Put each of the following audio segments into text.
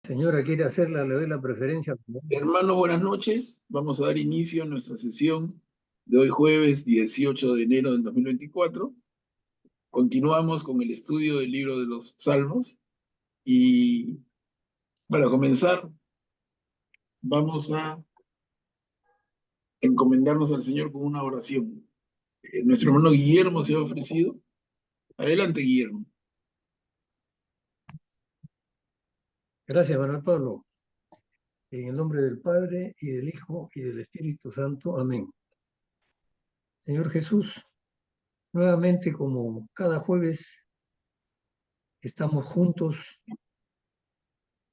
Señora, ¿quiere hacerla? Le doy la preferencia. Hermanos, buenas noches. Vamos a dar inicio a nuestra sesión de hoy jueves 18 de enero del 2024. Continuamos con el estudio del libro de los Salmos y para comenzar vamos a encomendarnos al Señor con una oración. Nuestro hermano Guillermo se ha ofrecido. Adelante, Guillermo. Gracias, Manuel Pablo. En el nombre del Padre, y del Hijo, y del Espíritu Santo. Amén. Señor Jesús, nuevamente como cada jueves estamos juntos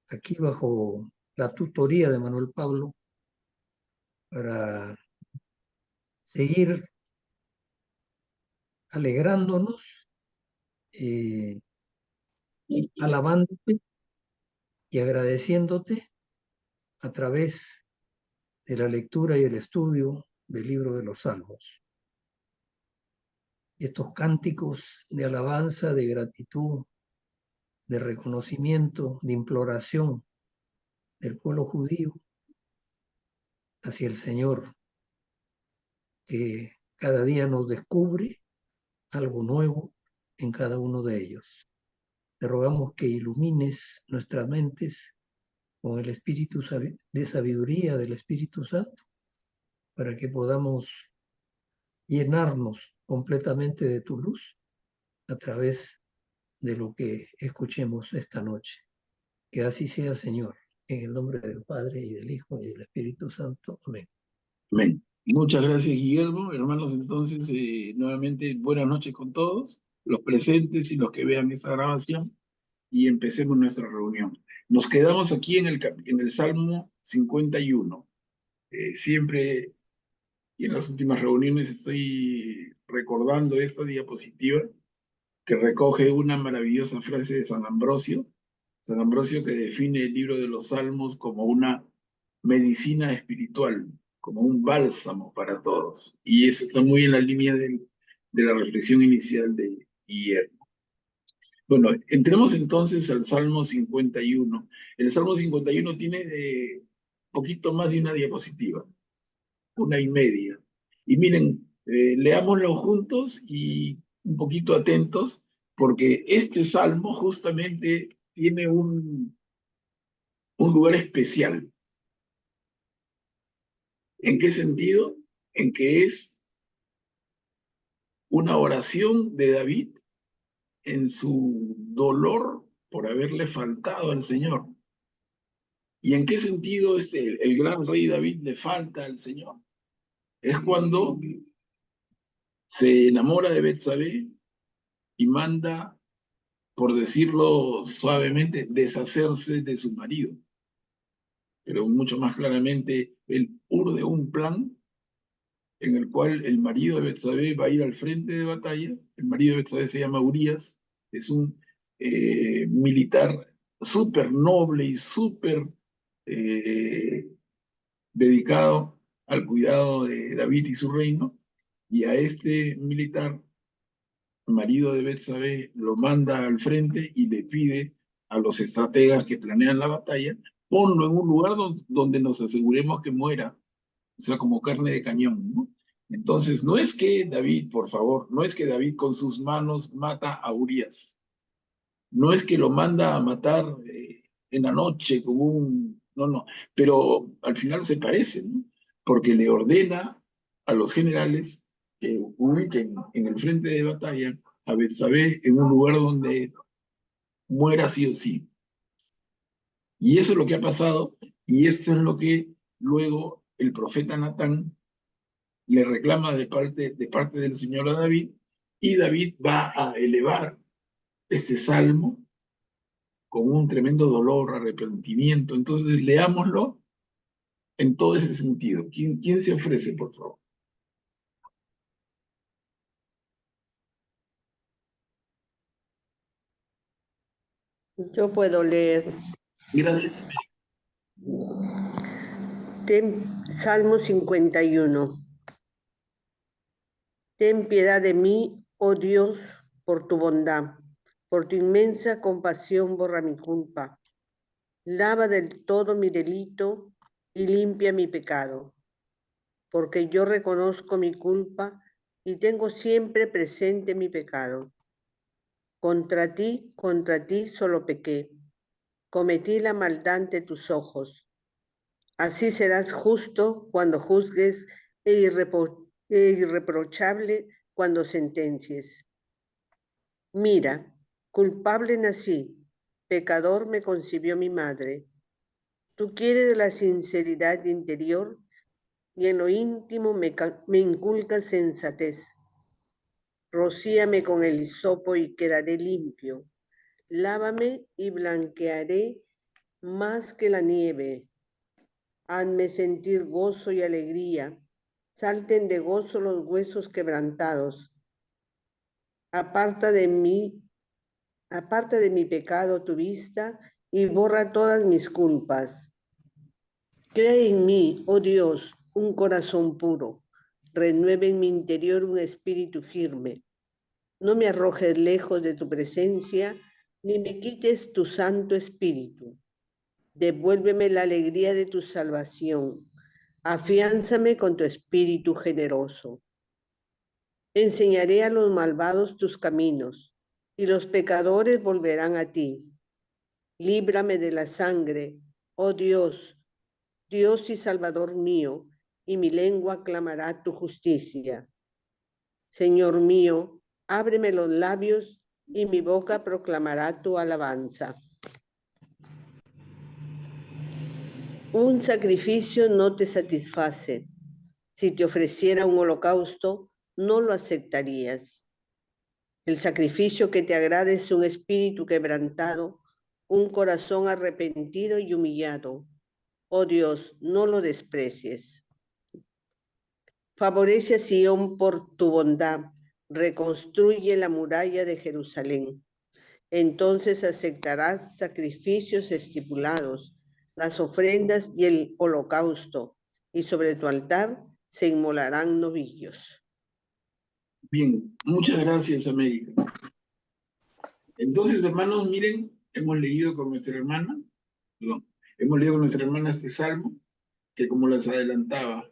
aquí bajo la tutoría de Manuel Pablo para seguir alegrándonos, alabándote y agradeciéndote a través de la lectura y el estudio del libro de los Salmos. Estos cánticos de alabanza, de gratitud, de reconocimiento, de imploración del pueblo judío hacia el Señor, que cada día nos descubre algo nuevo en cada uno de ellos. Te rogamos que ilumines nuestras mentes con el espíritu de sabiduría del Espíritu Santo, para que podamos llenarnos completamente de tu luz a través de lo que escuchemos esta noche. Que así sea, Señor, en el nombre del Padre, y del Hijo, y del Espíritu Santo. Amén. Amén. Muchas gracias, Guillermo. Hermanos, entonces, nuevamente, buenas noches con todos, los presentes y los que vean esta grabación, y empecemos nuestra reunión. Nos quedamos aquí en el Salmo 51. Siempre, y en las últimas reuniones, estoy recordando esta diapositiva que recoge una maravillosa frase de San Ambrosio, que define el libro de los Salmos como una medicina espiritual, como un bálsamo para todos. Y eso está muy en la línea de la reflexión inicial de Guillermo. Bueno, entremos entonces al Salmo 51. El Salmo 51 tiene poquito más de una diapositiva, una y media. Y miren, leámoslo juntos y un poquito atentos, porque este salmo justamente tiene un lugar especial. ¿En qué sentido? En que es una oración de David en su dolor por haberle faltado al Señor. ¿Y en qué sentido el gran rey David le falta al Señor? Es cuando se enamora de Betsabé y manda, por decirlo suavemente, deshacerse de su marido. Pero mucho más claramente, él urde un plan en el cual el marido de Betsabé va a ir al frente de batalla. El marido de Betsabé se llama Urías, es un militar súper noble y súper eh, dedicado al cuidado de David y su reino, y a este militar, marido de Betsabé, lo manda al frente y le pide a los estrategas que planean la batalla, ponlo en un lugar donde nos aseguremos que muera, o sea, como carne de cañón, ¿no? Entonces, no es que David, por favor, no es que David con sus manos mata a Urías, no es que lo manda a matar en la noche con un... No, no, pero al final se parecen, ¿no? Porque le ordena a los generales que ubiquen en el frente de batalla a Betsabé en un lugar donde muera sí o sí. Y eso es lo que ha pasado, y eso es lo que luego el profeta Natán le reclama de parte del Señor a David, y David va a elevar ese salmo con un tremendo dolor, arrepentimiento. Entonces, leámoslo en todo ese sentido. ¿Quién se ofrece, por favor? Yo puedo leer. Gracias. Salmo 51. Ten piedad de mí, oh Dios, por tu bondad. Por tu inmensa compasión borra mi culpa. Lava del todo mi delito y limpia mi pecado, porque yo reconozco mi culpa y tengo siempre presente mi pecado. Contra ti solo pequé, cometí la maldad ante tus ojos. Así serás justo cuando juzgues e irreprochable cuando sentencies. Mira, culpable nací, pecador me concibió mi madre. Tú quieres la sinceridad interior y en lo íntimo me inculcas sensatez. Rocíame con el hisopo y quedaré limpio. Lávame y blanquearé más que la nieve. Hazme sentir gozo y alegría. Salten de gozo los huesos quebrantados. Aparta de mí pecado tu vista y borra todas mis culpas. Crea en mí, oh Dios, un corazón puro. Renueve en mi interior un espíritu firme. No me arrojes lejos de tu presencia, ni me quites tu Santo Espíritu. Devuélveme la alegría de tu salvación. Afiánzame con tu espíritu generoso. Enseñaré a los malvados tus caminos, y los pecadores volverán a ti. Líbrame de la sangre, oh Dios, Dios y Salvador mío, y mi lengua clamará tu justicia. Señor mío, ábreme los labios, y mi boca proclamará tu alabanza. Un sacrificio no te satisface. Si te ofreciera un holocausto, no lo aceptarías. El sacrificio que te agrada es un espíritu quebrantado, un corazón arrepentido y humillado. Oh Dios, no lo desprecies. Favorece a Sión por tu bondad, reconstruye la muralla de Jerusalén. Entonces aceptarás sacrificios estipulados, las ofrendas y el holocausto, y sobre tu altar se inmolarán novillos. Bien, muchas gracias, América. Entonces, hermanos, miren, hemos leído con nuestra hermana, hemos leído con nuestra hermana este salmo, que como les adelantaba,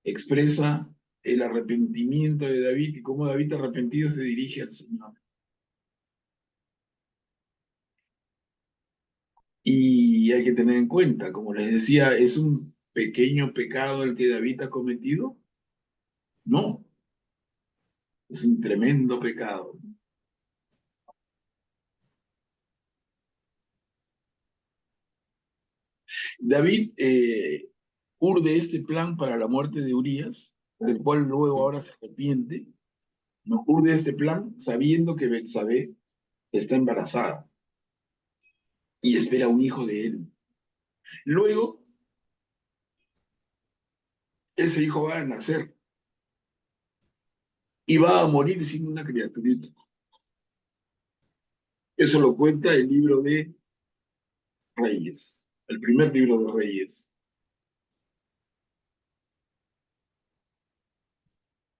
expresa el arrepentimiento de David y cómo David arrepentido se dirige al Señor. Y hay que tener en cuenta, como les decía, ¿es un pequeño pecado el que David ha cometido? No, es un tremendo pecado. David urde este plan para la muerte de Urías, del cual luego ahora se arrepiente, no urde este plan sabiendo que Betsabé está embarazada y espera un hijo de él. Luego, ese hijo va a nacer y va a morir siendo una criaturita. Eso lo cuenta el libro de Reyes, el primer libro de Reyes.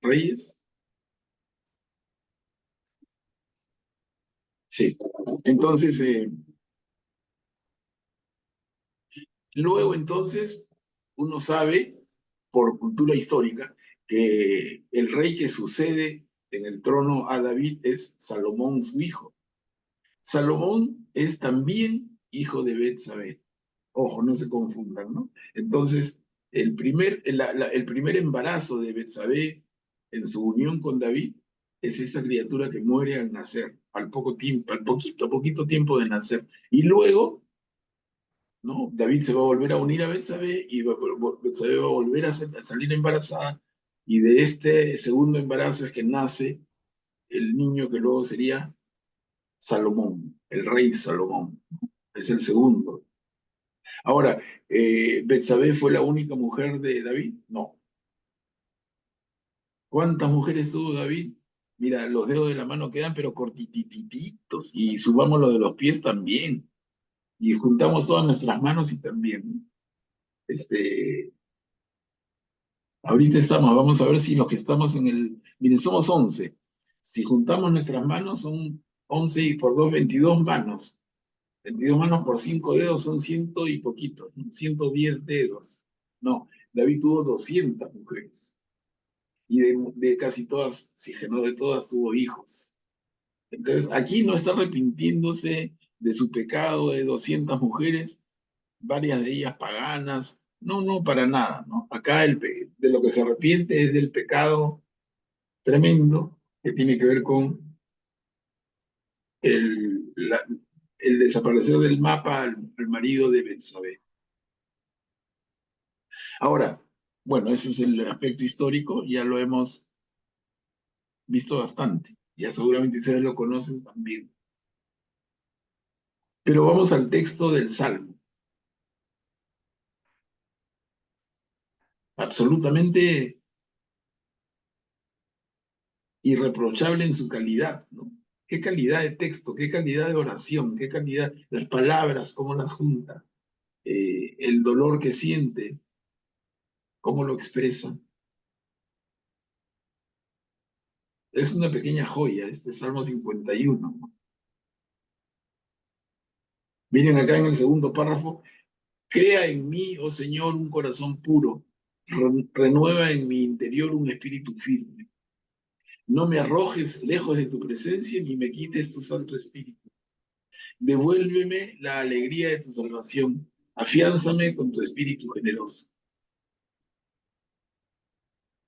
¿Reyes? Sí. Entonces, luego entonces, uno sabe, por cultura histórica, que el rey que sucede en el trono a David es Salomón, su hijo. Salomón es también hijo de Betsabé. Ojo, no se confundan, ¿no? Entonces, el primer embarazo de Betsabé en su unión con David es esa criatura que muere al nacer, al poco tiempo, al poquito tiempo de nacer. Y luego, ¿no? David se va a volver a unir a Betsabé y Betsabé va a volver a salir embarazada. Y de este segundo embarazo es que nace el niño que luego sería Salomón, el rey Salomón. Es el segundo. Ahora, ¿Betsabé fue la única mujer de David? No. ¿Cuántas mujeres tuvo David? Mira, los dedos de la mano quedan, pero cortitititos. Y subamos lo de los pies también. Y juntamos todas nuestras manos y también. Ahorita vamos a ver si los que estamos en el... Miren, somos 11. Si juntamos nuestras manos, son 11 y por 2, 22 manos. 22 manos por 5 dedos son 100 y poquito, ¿no? 110 dedos. No, David tuvo 200 mujeres. Y de casi todas, si que no de todas, tuvo hijos. Entonces, aquí no está arrepintiéndose de su pecado de 200 mujeres, varias de ellas paganas. No, no, para nada, ¿no? Acá de lo que se arrepiente es del pecado tremendo que tiene que ver con el, la- el desaparecer del mapa al marido de Betsabé. Ahora, bueno, ese es el aspecto histórico, ya lo hemos visto bastante, ya seguramente ustedes lo conocen también. Pero vamos al texto del Salmo. Absolutamente irreprochable en su calidad, ¿no? Qué calidad de texto, qué calidad de oración, qué calidad, las palabras, cómo las junta, el dolor que siente, cómo lo expresa. Es una pequeña joya este Salmo 51, ¿no? Miren acá en el segundo párrafo, crea en mí, oh Señor, un corazón puro, renueva en mi interior un espíritu firme. No me arrojes lejos de tu presencia ni me quites tu Santo Espíritu. Devuélveme la alegría de tu salvación. Afiánzame con tu espíritu generoso.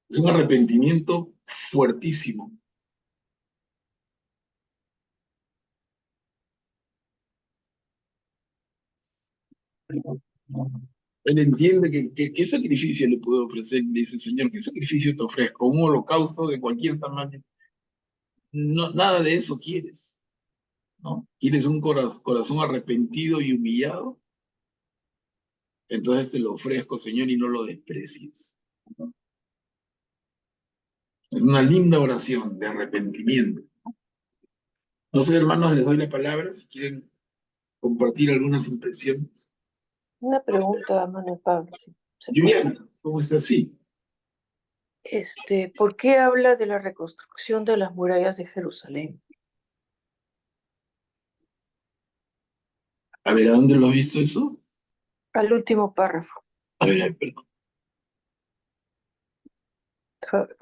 Es un arrepentimiento fuertísimo. Él entiende ¿qué sacrificio le puedo ofrecer? Le dice, Señor, ¿qué sacrificio te ofrezco? Un holocausto de cualquier tamaño. No, nada de eso quieres, ¿no? ¿Quieres un corazón arrepentido y humillado? Entonces te lo ofrezco, Señor, y no lo desprecies. Es una linda oración de arrepentimiento. No sé, hermanos, les doy la palabra si quieren compartir algunas impresiones. Una pregunta, Manuel Pablo, si se puede. Juliana, ¿cómo está así? ¿Por qué habla de la reconstrucción de las murallas de Jerusalén? A ver, ¿a dónde lo has visto eso? Al último párrafo. A ver, perdón.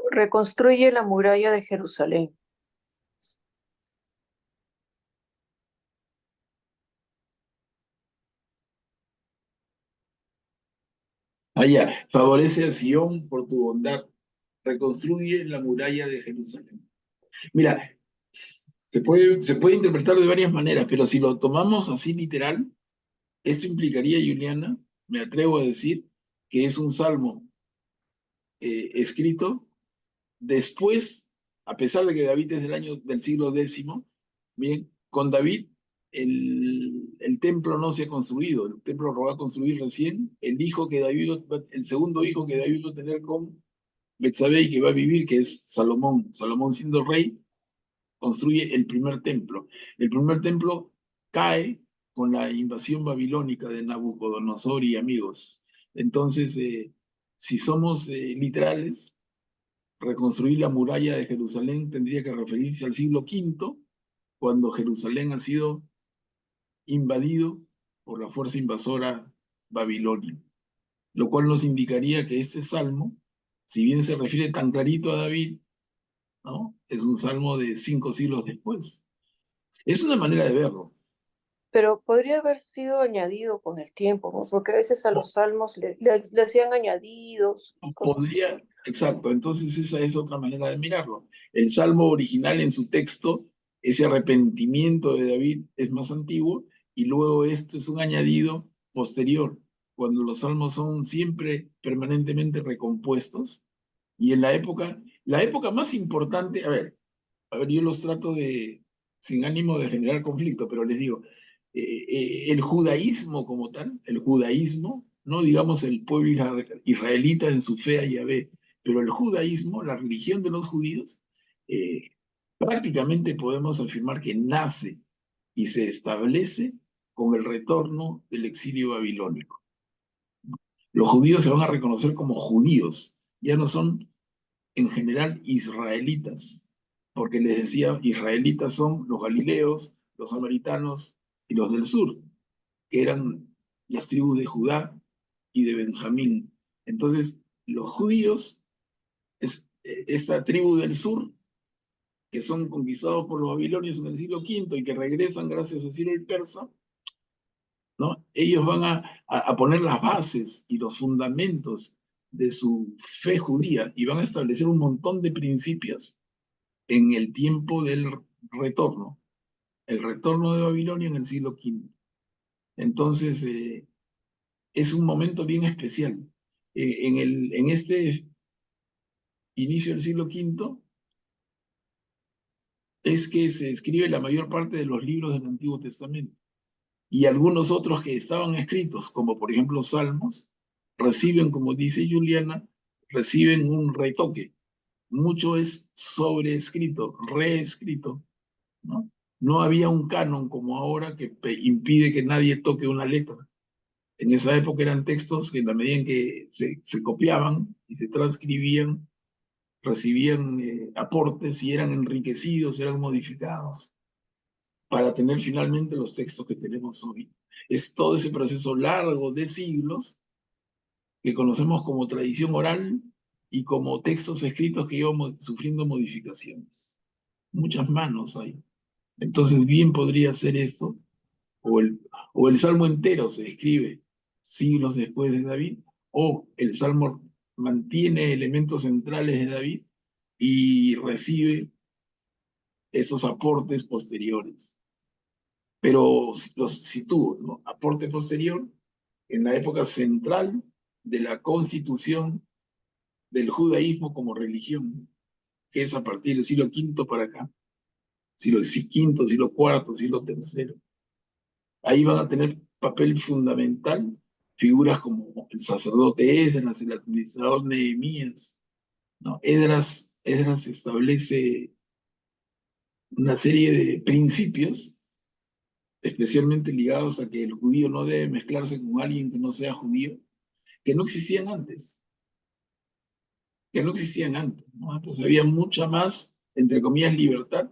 Reconstruye la muralla de Jerusalén. Allá, favorece a Sion por tu bondad, reconstruye la muralla de Jerusalén. Mira, se puede interpretar de varias maneras, pero si lo tomamos así literal, esto implicaría, Juliana, me atrevo a decir, que es un salmo escrito después, a pesar de que David es del siglo X, bien, con David el templo no se ha construido, el templo lo va a construir recién el segundo hijo que David va a tener con Betsabé y que va a vivir, que es Salomón. Salomón siendo rey, construye el primer templo. El primer templo cae con la invasión babilónica de Nabucodonosor y amigos. Entonces, si somos literales, reconstruir la muralla de Jerusalén tendría que referirse al siglo V, cuando Jerusalén ha sido invadido por la fuerza invasora babilonia, lo cual nos indicaría que este salmo, si bien se refiere tan clarito a David, ¿no? Es un salmo de 5 siglos después. Es una manera de verlo. Pero podría haber sido añadido con el tiempo, ¿no? Porque a veces a los salmos le hacían añadidos y cosas así. Exacto, entonces esa es otra manera de mirarlo. El salmo original en su texto, ese arrepentimiento de David es más antiguo y luego esto es un añadido posterior, cuando los salmos son siempre permanentemente recompuestos y en la época más importante, a ver, yo los trato sin ánimo de generar conflicto, pero les digo, el judaísmo como tal, el judaísmo, no digamos el pueblo israelita en su fe a Yahvé, pero el judaísmo, la religión de los judíos, eh, prácticamente podemos afirmar que nace y se establece con el retorno del exilio babilónico. Los judíos se van a reconocer como judíos, ya no son en general israelitas, porque les decía, israelitas son los galileos, los samaritanos, y los del sur, que eran las tribus de Judá y de Benjamín. Entonces, los judíos, esta tribu del sur, que son conquistados por los babilonios en el siglo V y que regresan gracias a Ciro el Persa, ¿no? Ellos van a poner las bases y los fundamentos de su fe judía y van a establecer un montón de principios en el tiempo del retorno, el retorno de Babilonia en el siglo V. Entonces, es un momento bien especial. En este inicio del siglo V es que se escribe la mayor parte de los libros del Antiguo Testamento. Y algunos otros que estaban escritos, como por ejemplo Salmos, reciben, como dice Juliana, reciben un retoque. Mucho es sobreescrito, reescrito, ¿no? No había un canon como ahora que impide que nadie toque una letra. En esa época eran textos que en la medida en que se copiaban y se transcribían, recibían aportes y eran enriquecidos, eran modificados para tener finalmente los textos que tenemos hoy. Es todo ese proceso largo de siglos que conocemos como tradición oral y como textos escritos que iban sufriendo modificaciones. Muchas manos hay. Entonces bien podría ser esto, o el Salmo entero se escribe siglos después de David, o el Salmo mantiene elementos centrales de David y recibe esos aportes posteriores. Pero los sitúo, ¿no? Aporte posterior en la época central de la constitución del judaísmo como religión, que es a partir del siglo V para acá, siglo V, siglo IV, siglo III. Ahí van a tener papel fundamental figuras como el sacerdote Esdras, el administrador Nehemías, ¿no? Esdras establece una serie de principios especialmente ligados a que el judío no debe mezclarse con alguien que no sea judío, que no existían antes, ¿no? Antes había mucha más, entre comillas, libertad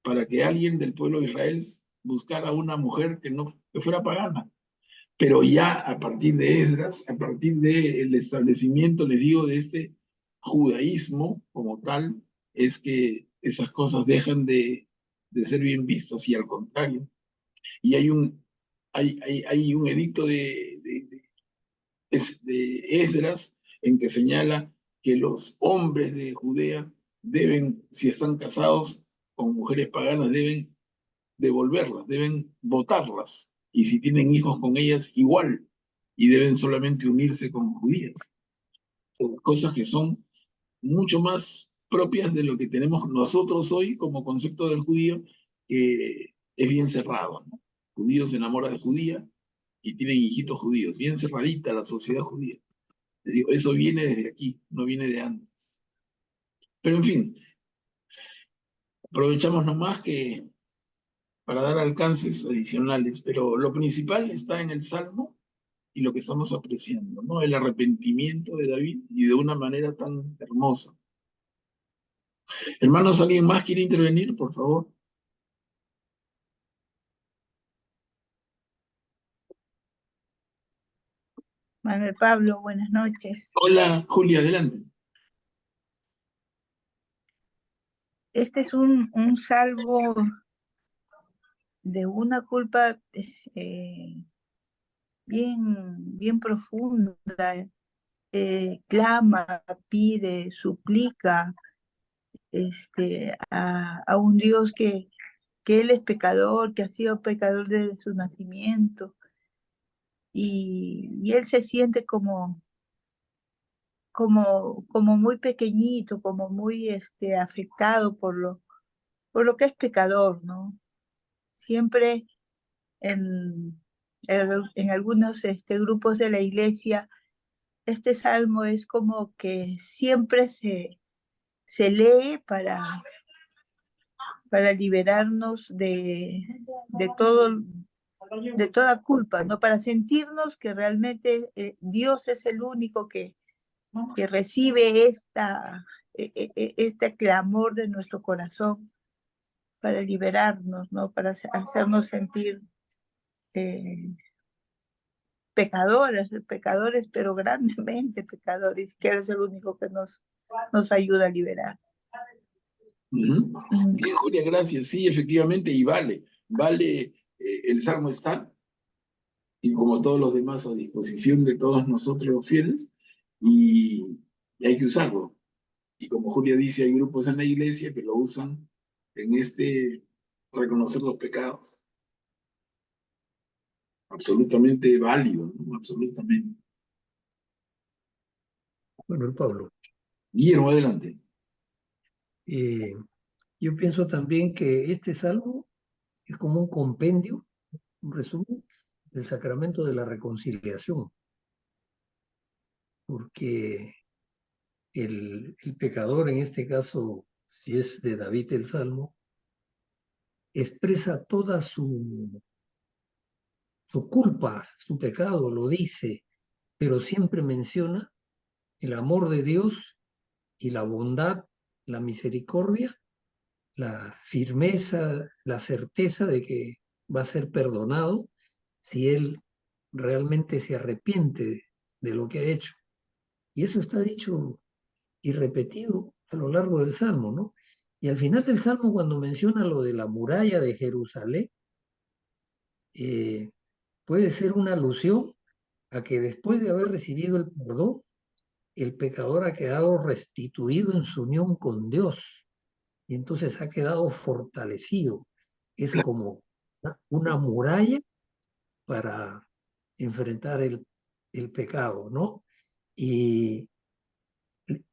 para que alguien del pueblo de Israel buscara una mujer que fuera pagana. Pero ya a partir de Esdras, a partir del establecimiento, les digo, de este judaísmo como tal, es que esas cosas dejan de ser bien vistas y al contrario. Y hay un edicto de Esdras en que señala que los hombres de Judea deben, si están casados con mujeres paganas, deben devolverlas, deben votarlas, y si tienen hijos con ellas, igual, y deben solamente unirse con judías. Cosas que son mucho más propias de lo que tenemos nosotros hoy como concepto del judío, que es bien cerrado, ¿no? Judío se enamora de judía y tienen hijitos judíos, bien cerradita la sociedad judía. Les digo, eso viene desde aquí, no viene de antes. Pero en fin, aprovechamos nomás que para dar alcances adicionales, pero lo principal está en el Salmo y lo que estamos apreciando, ¿no? El arrepentimiento de David y de una manera tan hermosa. Hermanos, ¿alguien más quiere intervenir, por favor? Manuel Pablo, buenas noches. Hola, Julia, adelante. Este es un salvo de una culpa bien profunda. Clama, pide, suplica a un Dios que él es pecador, que ha sido pecador desde su nacimiento. Y él se siente como muy pequeñito, como muy afectado por lo que es pecador, ¿no? Siempre en algunos grupos de la iglesia, este salmo es como que siempre se lee para liberarnos de toda culpa, ¿no? Para sentirnos que realmente Dios es el único que recibe este clamor de nuestro corazón, para liberarnos, ¿no? Para hacernos sentir pecadores, pero grandemente pecadores, que eres el único que nos ayuda a liberar. Ujú. Bien, Julia, gracias. Sí, efectivamente, y vale. El Salmo está, y como todos los demás, a disposición de todos nosotros los fieles, y hay que usarlo. Y como Julia dice, hay grupos en la iglesia que lo usan en reconocer los pecados. Absolutamente válido, ¿no? Absolutamente. Bueno, Pablo, Guillermo, adelante. yo pienso también que este salmo es como un compendio, un resumen del sacramento de la reconciliación, porque el pecador, en este caso, si es de David el Salmo, expresa toda su culpa, su pecado, lo dice, pero siempre menciona el amor de Dios y la bondad, la misericordia, la firmeza, la certeza de que va a ser perdonado si él realmente se arrepiente de lo que ha hecho. Y eso está dicho y repetido a lo largo del Salmo, ¿no? Y al final del Salmo, cuando menciona lo de la muralla de Jerusalén, puede ser una alusión a que después de haber recibido el perdón, el pecador ha quedado restituido en su unión con Dios y entonces ha quedado fortalecido. Es como una muralla para enfrentar el pecado, ¿no? Y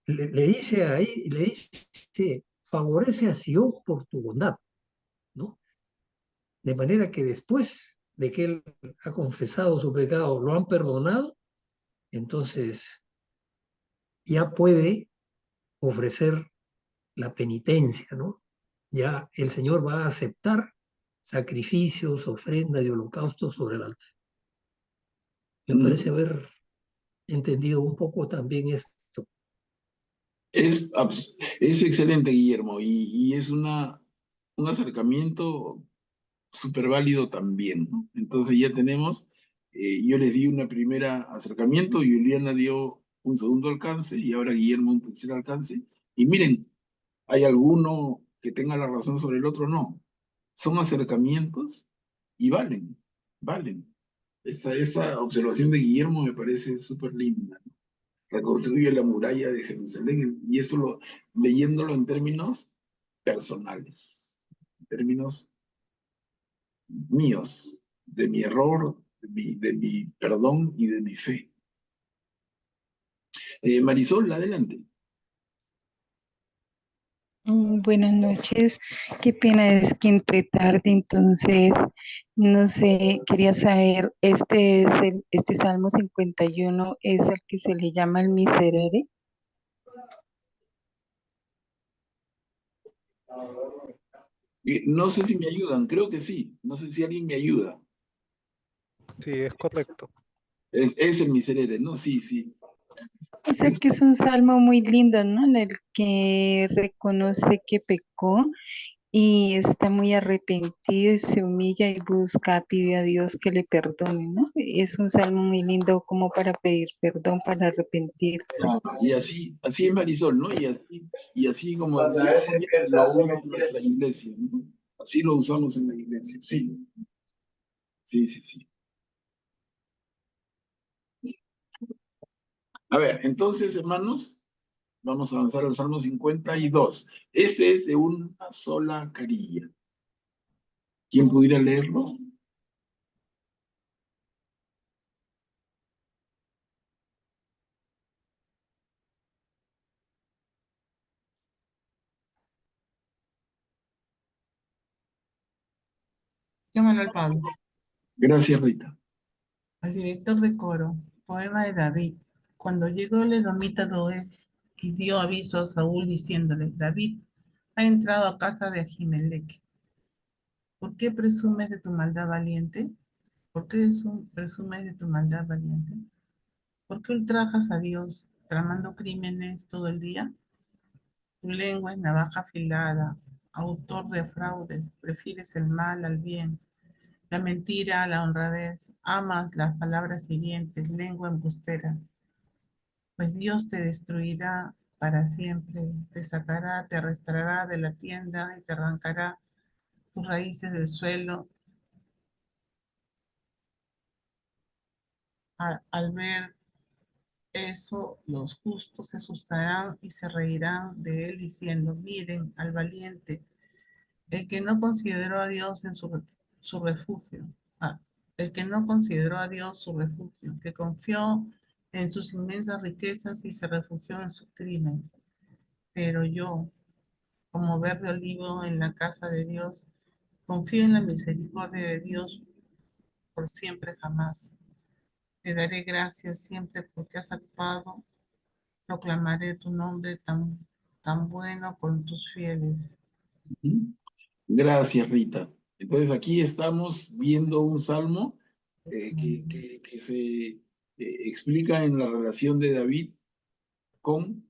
le dice ahí, le dice, favorece a Sion por tu bondad, ¿no? De manera que después de que él ha confesado su pecado, lo han perdonado, entonces ya puede ofrecer la penitencia, ¿no? Ya el Señor va a aceptar sacrificios, ofrendas y holocaustos sobre el altar. Me parece haber entendido un poco también esto. Es excelente, Guillermo, y es un acercamiento súper válido también, ¿no? Entonces ya tenemos, yo les di una primera acercamiento, Juliana dio un segundo alcance y ahora Guillermo un tercer alcance. Y miren, ¿hay alguno que tenga la razón sobre el otro? No. Son acercamientos y valen. Esa observación de Guillermo me parece súper linda, ¿no? Reconstruye la muralla de Jerusalén y eso leyéndolo en términos personales, en términos míos, de mi error, de mi perdón y de mi fe. Marisol, adelante. Buenas noches, qué pena es que entré tarde, entonces no sé, quería saber, este Salmo 51 es el que se le llama el Miserere. No sé si me ayudan, creo que sí, no sé si alguien me ayuda. Sí, es correcto. Es el Miserere, ¿no? Sí, sí. O sea que es un salmo muy lindo, ¿no? En el que reconoce que pecó y está muy arrepentido y se humilla y busca, pide a Dios que le perdone, ¿no? Es un salmo muy lindo como para pedir perdón, para arrepentirse. Y así es Marisol, ¿no? Y así como decía Julia, lo usa nuestra iglesia, ¿no? Así lo usamos en la iglesia, sí. Sí, sí, sí. A ver, entonces, hermanos, vamos a avanzar al Salmo 52. Este es de una sola carilla. ¿Quién pudiera leerlo? Yo, Manuel Pablo, Gracias, Rita. al director de coro, poema de David. Cuando llegó el edomita Doeg y dio aviso a Saúl diciéndole, David ha entrado a casa de Ahimelech. ¿Por qué presumes de tu maldad valiente? ¿Por qué presumes de tu maldad valiente? ¿Por qué ultrajas a Dios tramando crímenes todo el día? Tu lengua es navaja afilada, autor de fraudes, prefieres el mal al bien. la mentira, la honradez. Amas las palabras hirientes, lengua embustera. Pues Dios te destruirá para siempre, te sacará, te arrastrará de la tienda y te arrancará tus raíces del suelo. Al ver eso, los justos se asustarán y se reirán de él diciendo, miren al valiente, el que no consideró a Dios en su refugio, ah, el que no consideró a Dios su refugio, que confió en sus inmensas riquezas y se refugió en su crimen. Pero yo, como verde olivo en la casa de Dios, confío en la misericordia de Dios por siempre jamás. Te daré gracias siempre porque has actuado. Proclamaré tu nombre tan bueno con tus fieles. Ujú. Gracias, Rita. Entonces aquí estamos viendo un salmo que se explica en la relación de David con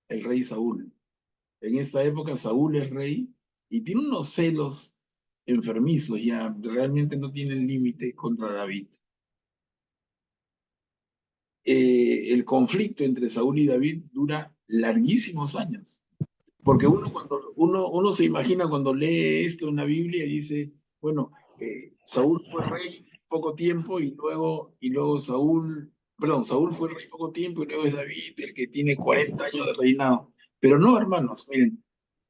el rey Saúl. En esta época Saúl es rey y tiene unos celos enfermizos, ya realmente no tienen límite contra David. El conflicto entre Saúl y David dura larguísimos años. Porque uno se imagina cuando lee esto en la Biblia y dice, bueno, Saúl fue rey poco tiempo y luego Saúl fue rey poco tiempo y luego es David el que tiene 40 años de reinado. Pero no, hermanos, miren,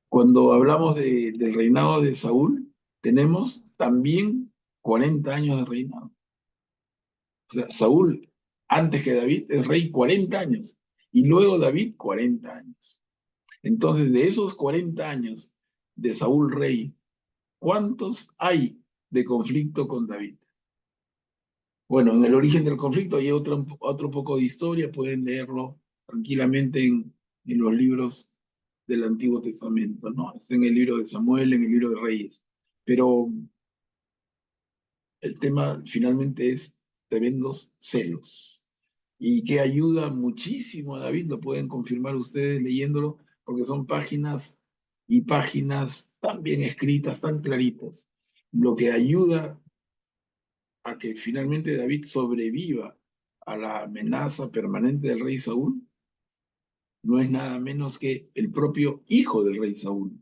cuando hablamos del reinado de Saúl, tenemos también 40 años de reinado. O sea, Saúl, antes que David, es rey 40 años y luego David 40 años. Entonces, de esos 40 años de Saúl rey, ¿cuántos hay de conflicto con David? Bueno, en el origen del conflicto hay otro poco de historia, pueden leerlo tranquilamente en los libros del Antiguo Testamento, ¿no? Está en el libro de Samuel, en el libro de Reyes. Pero el tema finalmente es tremendos celos. Y que ayuda muchísimo a David, lo pueden confirmar ustedes leyéndolo, porque son páginas y páginas tan bien escritas, tan claritas. Lo que ayuda a que finalmente David sobreviva a la amenaza permanente del rey Saúl no es nada menos que el propio hijo del rey Saúl,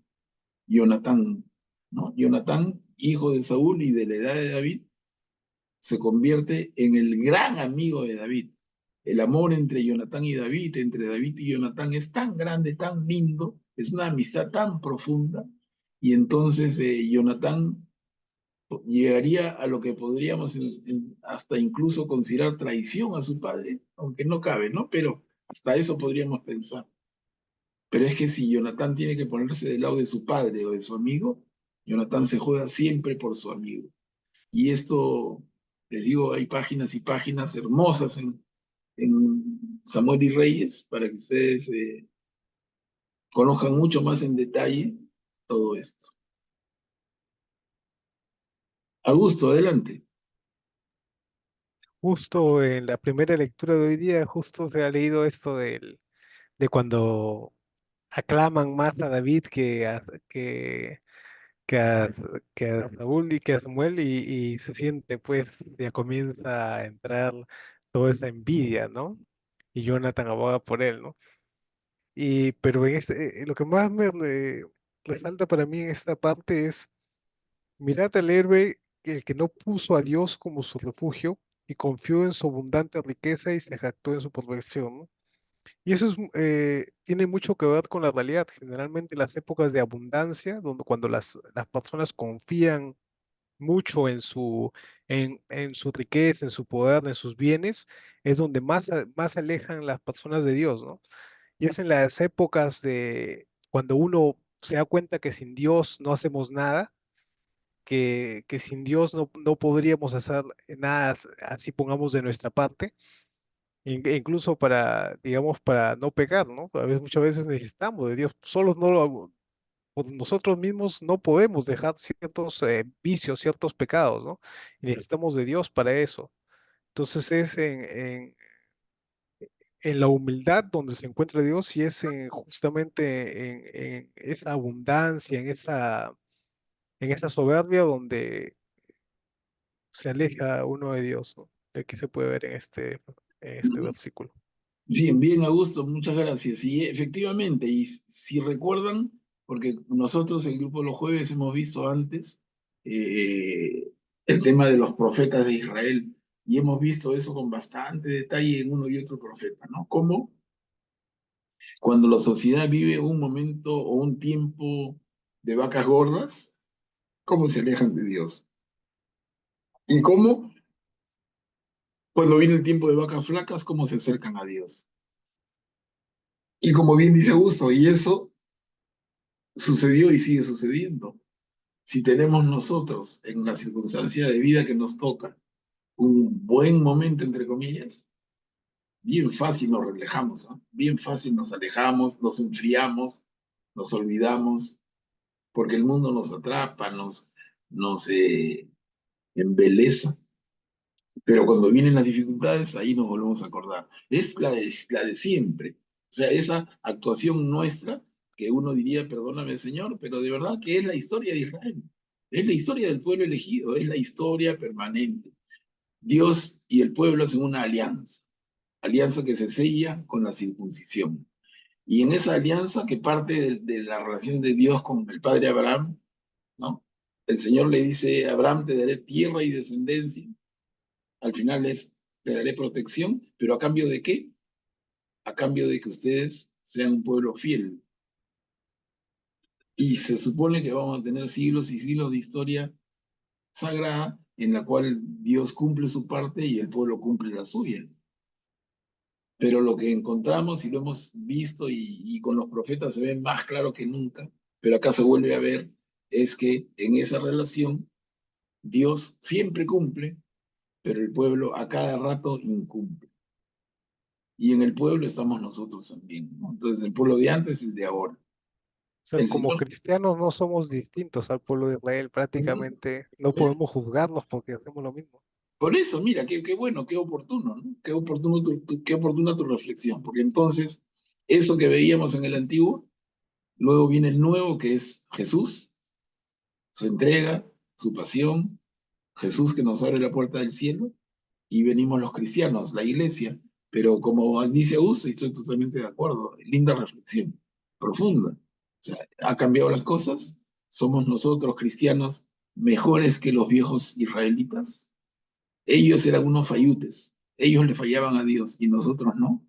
Jonatán, ¿no? Jonatán, hijo de Saúl y de la edad de David, se convierte en el gran amigo de David. El amor entre Jonatán y David, entre David y Jonatán, es tan grande, tan lindo, es una amistad tan profunda, y entonces Jonatán llegaría a lo que podríamos hasta incluso considerar traición a su padre, aunque no cabe, ¿no? Pero hasta eso podríamos pensar. Pero es que si Jonatán tiene que ponerse del lado de su padre o de su amigo, Jonatán se juega siempre por su amigo. Y esto, les digo, hay páginas y páginas hermosas en Samuel y Reyes para que ustedes conozcan mucho más en detalle todo esto. Augusto, adelante. Justo en la primera lectura de hoy día, justo se ha leído esto de cuando aclaman más a David que a, que a Saúl y que a Samuel y se siente pues, ya comienza a entrar toda esa envidia, ¿no? Y Jonathan aboga por él, ¿no? Pero lo que más me resalta para mí en esta parte es, mirad al héroe, el que no puso a Dios como su refugio y confió en su abundante riqueza y se jactó en su perfección, ¿no? Y eso tiene mucho que ver con la realidad. Generalmente las épocas de abundancia, donde cuando las personas confían mucho en su riqueza, en su poder, en sus bienes, es donde más se alejan las personas de Dios, ¿no? Y es en las épocas de cuando uno se da cuenta que sin Dios no hacemos nada, que sin Dios no podríamos hacer nada, así pongamos de nuestra parte, incluso para, digamos, para no pecar, ¿no? Muchas veces necesitamos de Dios, solos por nosotros mismos no podemos dejar ciertos vicios, ciertos pecados, ¿no? Y necesitamos de Dios para eso. Entonces es en la humildad donde se encuentra Dios y es justamente en esa abundancia, en esa soberbia donde se aleja uno de Dios, ¿no? De aquí se puede ver en este versículo. Bien, bien, Augusto, muchas gracias. Y efectivamente, y si recuerdan, porque nosotros, el grupo de los jueves, hemos visto antes el tema de los profetas de Israel, y hemos visto eso con bastante detalle en uno y otro profeta, ¿no? Cómo cuando la sociedad vive un momento o un tiempo de vacas gordas, cómo se alejan de Dios. Y cómo, cuando viene el tiempo de vacas flacas, cómo se acercan a Dios. Y como bien dice Augusto, y eso sucedió y sigue sucediendo. Si tenemos nosotros, en la circunstancia de vida que nos toca, un buen momento, entre comillas, bien fácil nos relajamos, ¿no? Bien fácil nos alejamos, nos enfriamos, nos olvidamos, porque el mundo nos atrapa, nos embeleza. Pero cuando vienen las dificultades, ahí nos volvemos a acordar. Es la de siempre. O sea, esa actuación nuestra, que uno diría, perdóname, Señor, pero de verdad que es la historia de Israel. Es la historia del pueblo elegido, es la historia permanente. Dios y el pueblo hacen una alianza, alianza que se sella con la circuncisión. Y en esa alianza que parte de la relación de Dios con el padre Abraham, ¿no? El Señor le dice, Abraham, te daré tierra y descendencia. Al final te daré protección, pero ¿a cambio de qué? A cambio de que ustedes sean un pueblo fiel. Y se supone que vamos a tener siglos y siglos de historia sagrada en la cual Dios cumple su parte y el pueblo cumple la suya. Pero lo que encontramos y lo hemos visto y con los profetas se ve más claro que nunca, pero acá se vuelve a ver, es que en esa relación Dios siempre cumple, pero el pueblo a cada rato incumple. Y en el pueblo estamos nosotros también, ¿no? Entonces el pueblo de antes y el de ahora. O sea, El como Señor, cristianos no somos distintos al pueblo de Israel, prácticamente no podemos juzgarlos porque hacemos lo mismo. por eso, mira, qué bueno, qué oportuno, ¿no? Qué oportuno qué oportuna tu reflexión, porque entonces eso que veíamos en el antiguo, luego viene el nuevo que es Jesús, su entrega, su pasión, Jesús que nos abre la puerta del cielo, y venimos los cristianos, la iglesia. Pero como dice Augusto, y estoy totalmente de acuerdo, linda reflexión, profunda. O sea, ¿ha cambiado las cosas? ¿Somos nosotros cristianos mejores que los viejos israelitas? Ellos eran unos falloutes, ellos le fallaban a Dios y nosotros no.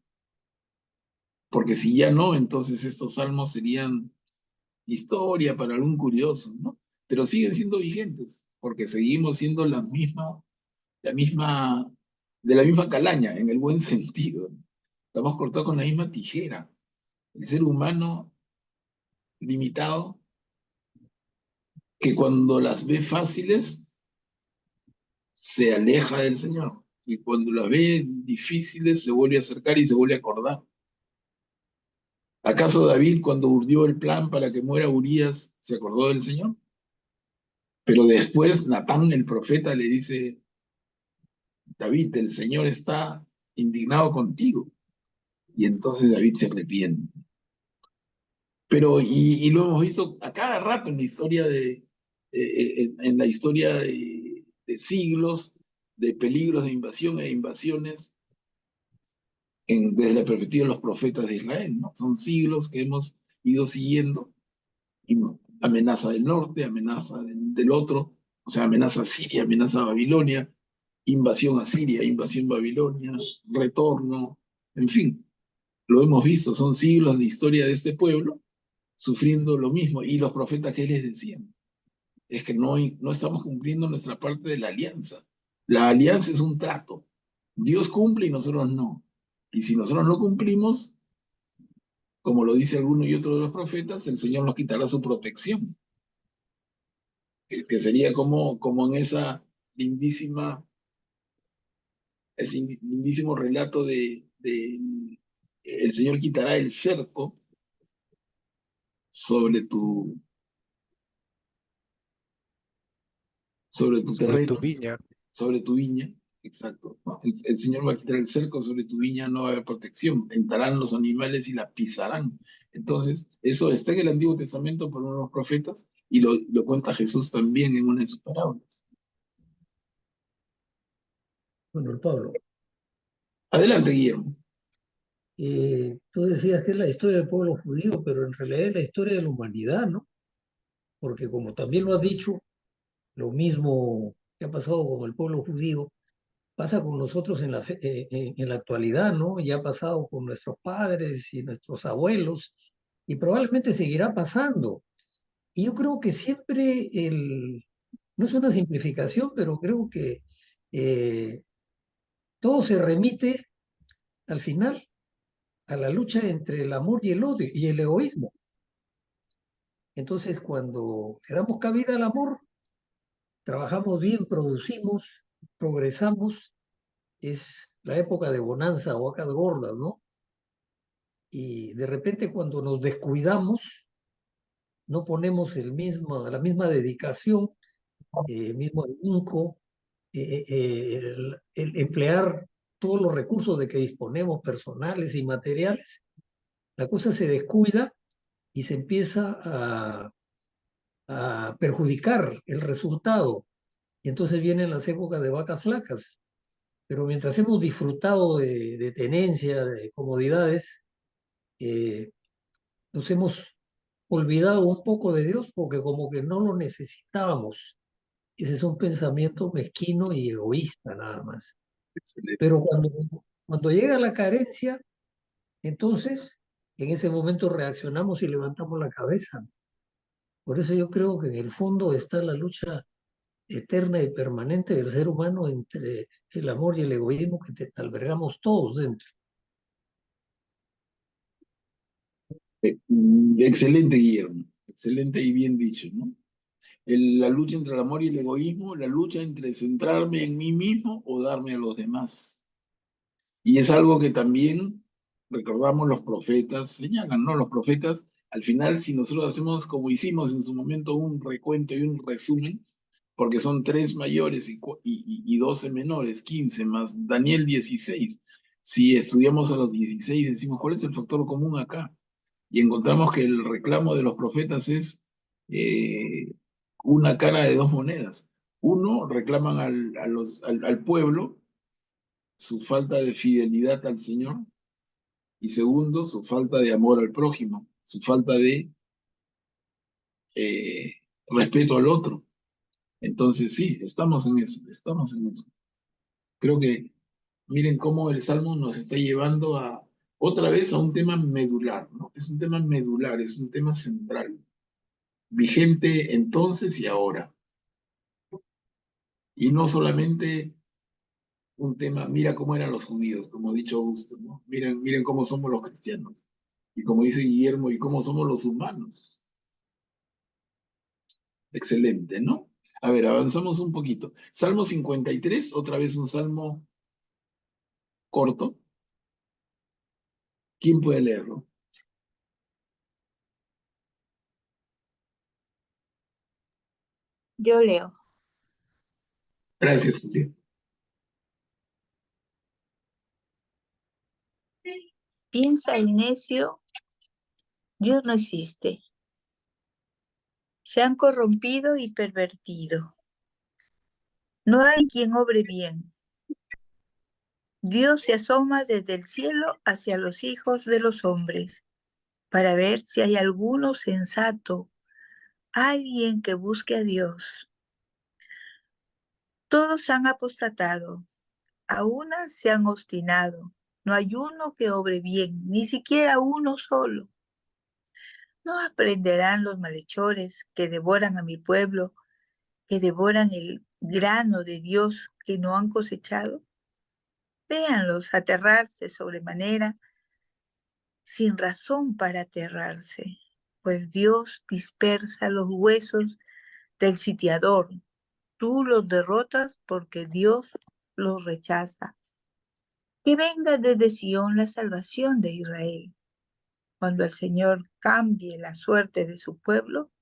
Porque si ya no, entonces estos salmos serían historia para algún curioso, ¿no? Pero siguen siendo vigentes, porque seguimos siendo de la misma calaña, en el buen sentido. Estamos cortados con la misma tijera. El ser humano limitado, que cuando las ve fáciles, se aleja del Señor. Y cuando las ve difíciles, se vuelve a acercar y se vuelve a acordar. ¿Acaso David, cuando urdió el plan para que muera Urías, se acordó del Señor? Pero después Natán, el profeta, le dice, David, el Señor está indignado contigo. Y entonces David se arrepiente. Pero, y lo hemos visto a cada rato en la historia en la historia de siglos, de peligros de invasión e invasiones, desde la perspectiva de los profetas de Israel, ¿no? Son siglos que hemos ido siguiendo, y amenaza del norte, amenaza del otro, o sea, amenaza a Siria, amenaza a Babilonia, invasión a Siria, invasión a Babilonia, retorno, en fin, lo hemos visto, son siglos de historia de este pueblo, sufriendo lo mismo. Y los profetas, ¿qué les decían? Es que no estamos cumpliendo nuestra parte de la alianza. La alianza es un trato. Dios cumple y nosotros no. Y si nosotros no cumplimos, como lo dice alguno y otro de los profetas, el Señor nos quitará su protección. Que sería como en ese lindísimo relato de el Señor quitará el cerco sobre tu Sobre tu terreno, viña. sobre tu viña, exacto. El Señor va a quitar el cerco sobre tu viña, no va a haber protección. Entrarán los animales y la pisarán. Entonces, eso está en el Antiguo Testamento por uno de los profetas y lo cuenta Jesús también en una de sus parábolas. Bueno, el Pablo. Adelante, Guillermo. Tú decías que es la historia del pueblo judío, pero en realidad es la historia de la humanidad, ¿no? Porque como también lo has dicho, lo mismo que ha pasado con el pueblo judío, pasa con nosotros en la actualidad, ¿no? Ya ha pasado con nuestros padres y nuestros abuelos, y probablemente seguirá pasando. Y yo creo que siempre no es una simplificación, pero creo que eh, todo se remite al final a la lucha entre el amor y el odio y el egoísmo. Entonces, cuando le damos cabida al amor, trabajamos bien, producimos, progresamos, es la época de bonanza o vacas gordas, ¿no? Y de repente cuando nos descuidamos, no ponemos la misma dedicación, mismo ahínco, el emplear todos los recursos de que disponemos, personales y materiales, la cosa se descuida y se empieza a perjudicar el resultado. Y entonces vienen las épocas de vacas flacas. Pero mientras hemos disfrutado de tenencia, de comodidades, eh, nos hemos olvidado un poco de Dios porque como que no lo necesitábamos. Ese es un pensamiento mezquino y egoísta nada más. Excelente. Pero cuando llega la carencia, entonces en ese momento reaccionamos y levantamos la cabeza. Por eso yo creo que en el fondo está la lucha eterna y permanente del ser humano entre el amor y el egoísmo que albergamos todos dentro. Excelente, Guillermo. Excelente y bien dicho, ¿no? La lucha entre el amor y el egoísmo, la lucha entre centrarme en mí mismo o darme a los demás. Y es algo que también recordamos los profetas, señalan, ¿no? Los profetas, al final, si nosotros hacemos como hicimos en su momento un recuento y un resumen, porque son 3 mayores y 12 menores, 15 más Daniel 16. Si estudiamos a los 16, decimos, ¿cuál es el factor común acá? Y encontramos que el reclamo de los profetas es eh, una cara de 2 monedas. Uno, reclaman al pueblo su falta de fidelidad al Señor, y segundo, su falta de amor al prójimo, su falta de eh, respeto al otro. Entonces sí, estamos en eso, estamos en eso. Creo que miren cómo el Salmo nos está llevando otra vez a un tema medular, ¿no? Es un tema medular, es un tema central, vigente entonces y ahora. Y no solamente un tema, mira cómo eran los judíos, como ha dicho Augusto, ¿no? Miren cómo somos los cristianos. Y como dice Guillermo, y cómo somos los humanos. Excelente, ¿no? A ver, avanzamos un poquito. Salmo 53, otra vez un salmo corto. ¿Quién puede leerlo? Yo leo. Gracias, Julián. Piensa el necio, Dios no existe. Se han corrompido y pervertido. No hay quien obre bien. Dios se asoma desde el cielo hacia los hijos de los hombres para ver si hay alguno sensato, alguien que busque a Dios. Todos han apostatado, a una se han obstinado. No hay uno que obre bien, ni siquiera uno solo. ¿No aprenderán los malhechores que devoran a mi pueblo, que devoran el grano de Dios que no han cosechado? Véanlos aterrarse sobremanera, sin razón para aterrarse, pues Dios dispersa los huesos del sitiador. Tú los derrotas porque Dios los rechaza. Que venga desde Sión la salvación de Israel. Cuando el Señor cambie la suerte de su pueblo,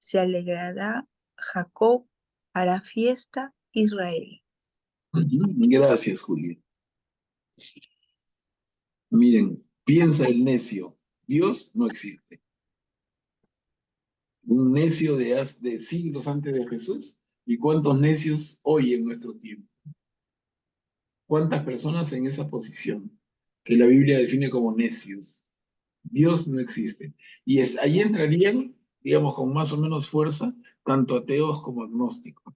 se alegrará Jacob, hará fiesta Israel. Gracias, Julián. Miren, piensa el necio. Dios no existe. Un necio de siglos antes de Jesús. ¿Y cuántos necios hoy en nuestro tiempo? ¿Cuántas personas en esa posición que la Biblia define como necios? Dios no existe. Y ahí entrarían, digamos, con más o menos fuerza, tanto ateos como agnósticos.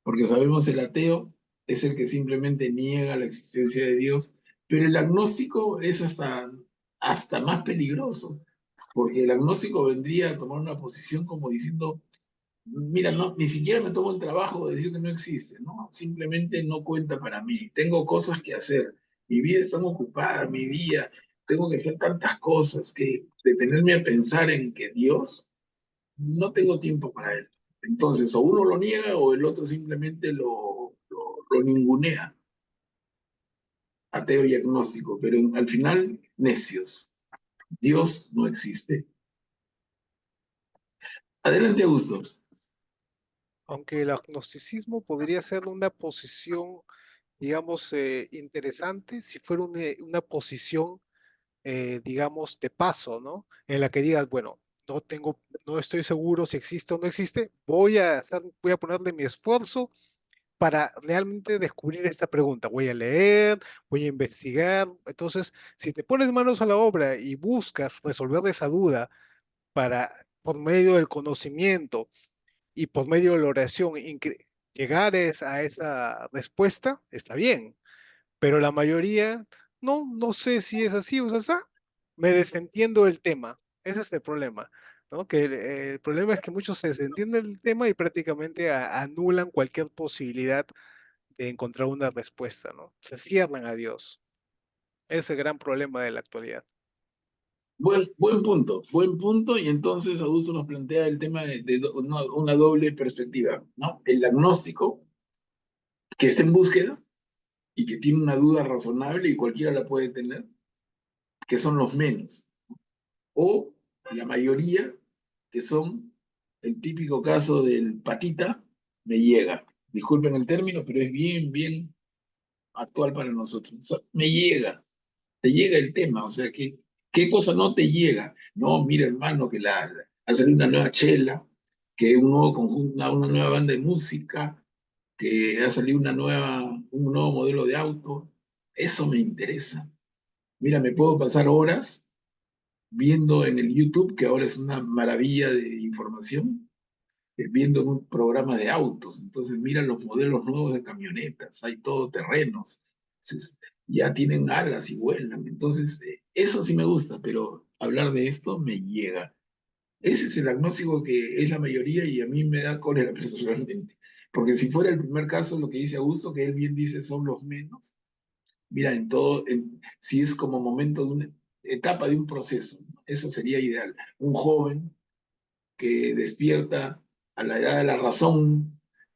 Porque sabemos el ateo es el que simplemente niega la existencia de Dios, pero el agnóstico es hasta más peligroso, porque el agnóstico vendría a tomar una posición como diciendo, mira, no, ni siquiera me tomo el trabajo de decir que no existe, ¿no? Simplemente no cuenta para mí. Tengo cosas que hacer. Mi vida está ocupada, mi día, tengo que hacer tantas cosas que detenerme a pensar en que Dios, no tengo tiempo para él. Entonces, o uno lo niega o el otro simplemente lo ningunea, ateo y agnóstico, pero al final, necios. Dios no existe. Adelante, Augusto. Aunque el agnosticismo podría ser una posición, digamos, interesante si fuera una posición, digamos, de paso, ¿no? En la que digas, bueno, no estoy seguro si existe o no existe, voy a ponerle mi esfuerzo para realmente descubrir esta pregunta. Voy a leer, voy a investigar. Entonces, si te pones manos a la obra y buscas resolver esa duda por medio del conocimiento y por medio de la oración, a esa respuesta, está bien. Pero la mayoría, no sé si es así o sea, me desentiendo del tema. Ese es el problema, ¿no? Que el problema es que muchos se desentienden del tema y prácticamente anulan cualquier posibilidad de encontrar una respuesta, ¿no? Se cierran a Dios. Ese es el gran problema de la actualidad. Buen punto, y entonces Augusto nos plantea el tema de una doble perspectiva, ¿no? El agnóstico, que está en búsqueda y que tiene una duda razonable y cualquiera la puede tener, que son los menos, o la mayoría, que son el típico caso del patita, me llega. Disculpen el término, pero es bien actual para nosotros. O sea, me llega, te llega el tema, o sea, ¿qué cosa no te llega? No, mira, hermano, que ha salido una nueva chela, que un nuevo conjunto, una nueva banda de música, que ha salido un nuevo modelo de auto. Eso me interesa. Mira, me puedo pasar horas viendo en el YouTube, que ahora es una maravilla de información, viendo un programa de autos. Entonces, mira los modelos nuevos de camionetas, hay todoterrenos, entonces, ya tienen alas y vuelan. Entonces, eso sí me gusta, pero hablar de esto me llega. Ese es el agnóstico que es la mayoría y a mí me da cólera personalmente. Porque si fuera el primer caso, lo que dice Augusto, que él bien dice son los menos, mira, si es como momento de una etapa de un proceso, ¿no? Eso sería ideal. Un joven que despierta a la edad de la razón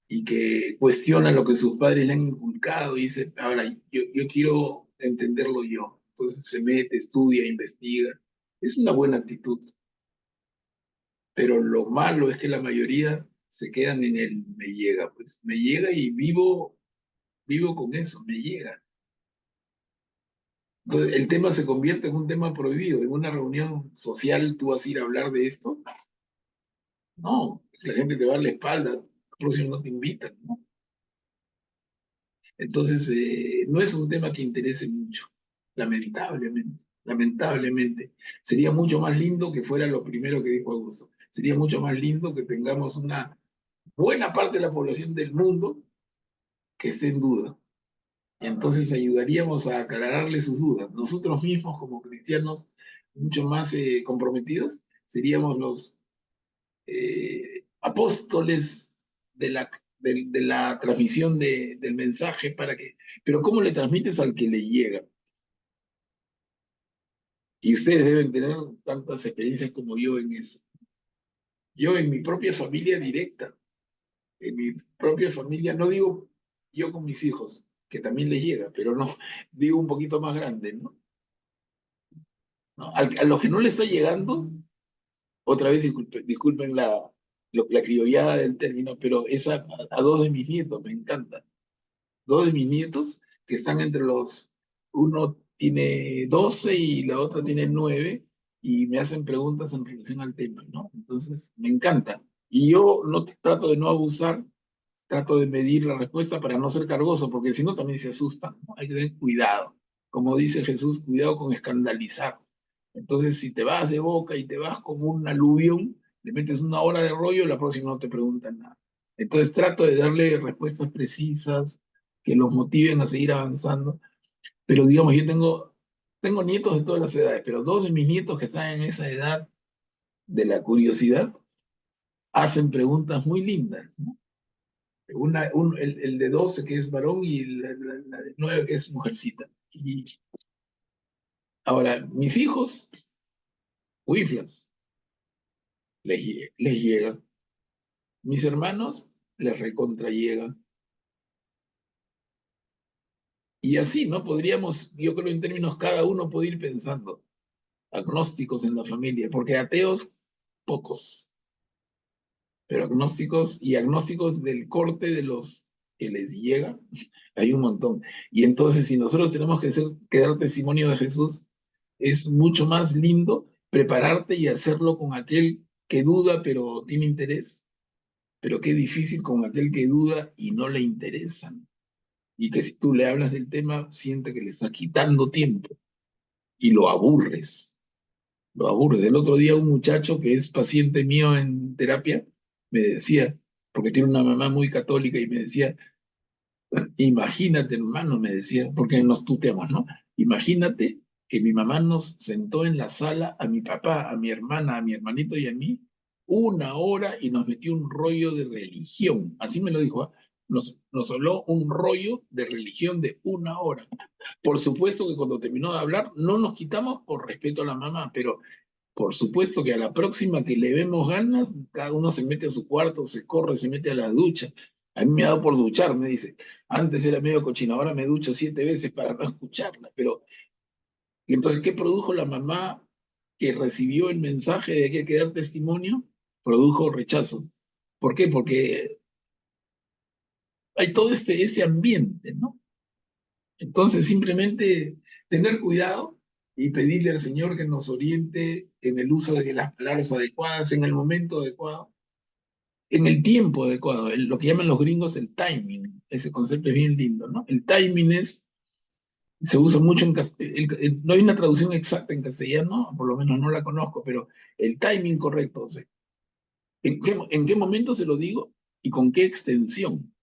y que cuestiona lo que sus padres le han inculcado y dice, ahora yo quiero entenderlo yo. Entonces se mete, estudia, investiga. Es una buena actitud, pero lo malo es que la mayoría se quedan en el me llega, pues me llega y vivo con eso, me llega. Entonces el tema se convierte en un tema prohibido. En una reunión social tú vas a ir a hablar de esto. No, la gente te va a dar la espalda, el próximo no te invitan, ¿no? Entonces, no es un tema que interese mucho, lamentablemente. Sería mucho más lindo que fuera lo primero que dijo Augusto. Sería mucho más lindo que tengamos una buena parte de la población del mundo que esté en duda. Y entonces ayudaríamos a aclararle sus dudas. Nosotros mismos, como cristianos mucho más comprometidos, seríamos los apóstoles de la transmisión del mensaje pero ¿cómo le transmites al que le llega? Y ustedes deben tener tantas experiencias como yo en eso. Yo en mi propia familia directa, en mi propia familia, no digo yo con mis hijos, que también les llega, pero no, digo un poquito más grande, ¿no? ¿No? A los que no les está llegando, otra vez disculpen la criollada del término, pero a dos de mis nietos, me encanta. Dos de mis nietos que están uno tiene 12 y la otra tiene 9 y me hacen preguntas en relación al tema, ¿no? Entonces, me encanta. Y yo trato de no abusar, trato de medir la respuesta para no ser cargoso, porque si no también se asustan, ¿no? Hay que tener cuidado. Como dice Jesús, cuidado con escandalizar. Entonces, si te vas de boca y te vas como un aluvión, le metes una hora de rollo, la próxima no te preguntan nada. Entonces trato de darle respuestas precisas que los motiven a seguir avanzando. Pero digamos, yo tengo nietos de todas las edades, pero dos de mis nietos que están en esa edad de la curiosidad hacen preguntas muy lindas, ¿no? El de 12 que es varón y la de 9 que es mujercita. Y ahora, mis hijos, Wiflas, les llega. Mis hermanos, les recontra llega. Y así, ¿no? Podríamos, yo creo en términos, cada uno puede ir pensando. Agnósticos en la familia, porque ateos, pocos, pero agnósticos y agnósticos del corte de los que les llega, hay un montón. Y entonces, si nosotros tenemos que dar testimonio de Jesús, es mucho más lindo prepararte y hacerlo con aquel que duda pero tiene interés, pero qué difícil con aquel que duda y no le interesan. Y que si tú le hablas del tema, siente que le estás quitando tiempo y lo aburres. Lo aburres. El otro día un muchacho que es paciente mío en terapia me decía, porque tiene una mamá muy católica y me decía, imagínate, hermano, me decía, porque nos tuteamos, ¿no? Imagínate que mi mamá nos sentó en la sala a mi papá, a mi hermana, a mi hermanito y a mí, una hora y nos metió un rollo de religión. Así me lo dijo, ¿ah? Nos habló un rollo de religión de una hora. Por supuesto que cuando terminó de hablar, no nos quitamos por respeto a la mamá, pero por supuesto que a la próxima que le vemos ganas, cada uno se mete a su cuarto, se corre, se mete a la ducha. A mí me ha dado por duchar, me dice. Antes era medio cochino, ahora me ducho 7 veces para no escucharla. Pero, ¿y entonces qué produjo la mamá que recibió el mensaje de que hay que dar testimonio? Produjo rechazo. ¿Por qué? Porque hay todo este ambiente, ¿no? Entonces, simplemente tener cuidado y pedirle al Señor que nos oriente en el uso de las palabras adecuadas, en el momento adecuado, en el tiempo adecuado, lo que llaman los gringos el timing. Ese concepto es bien lindo, ¿no? El timing se usa mucho no hay una traducción exacta en castellano, por lo menos no la conozco, pero el timing correcto, o sea, ¿en qué momento se lo digo y con qué extensión?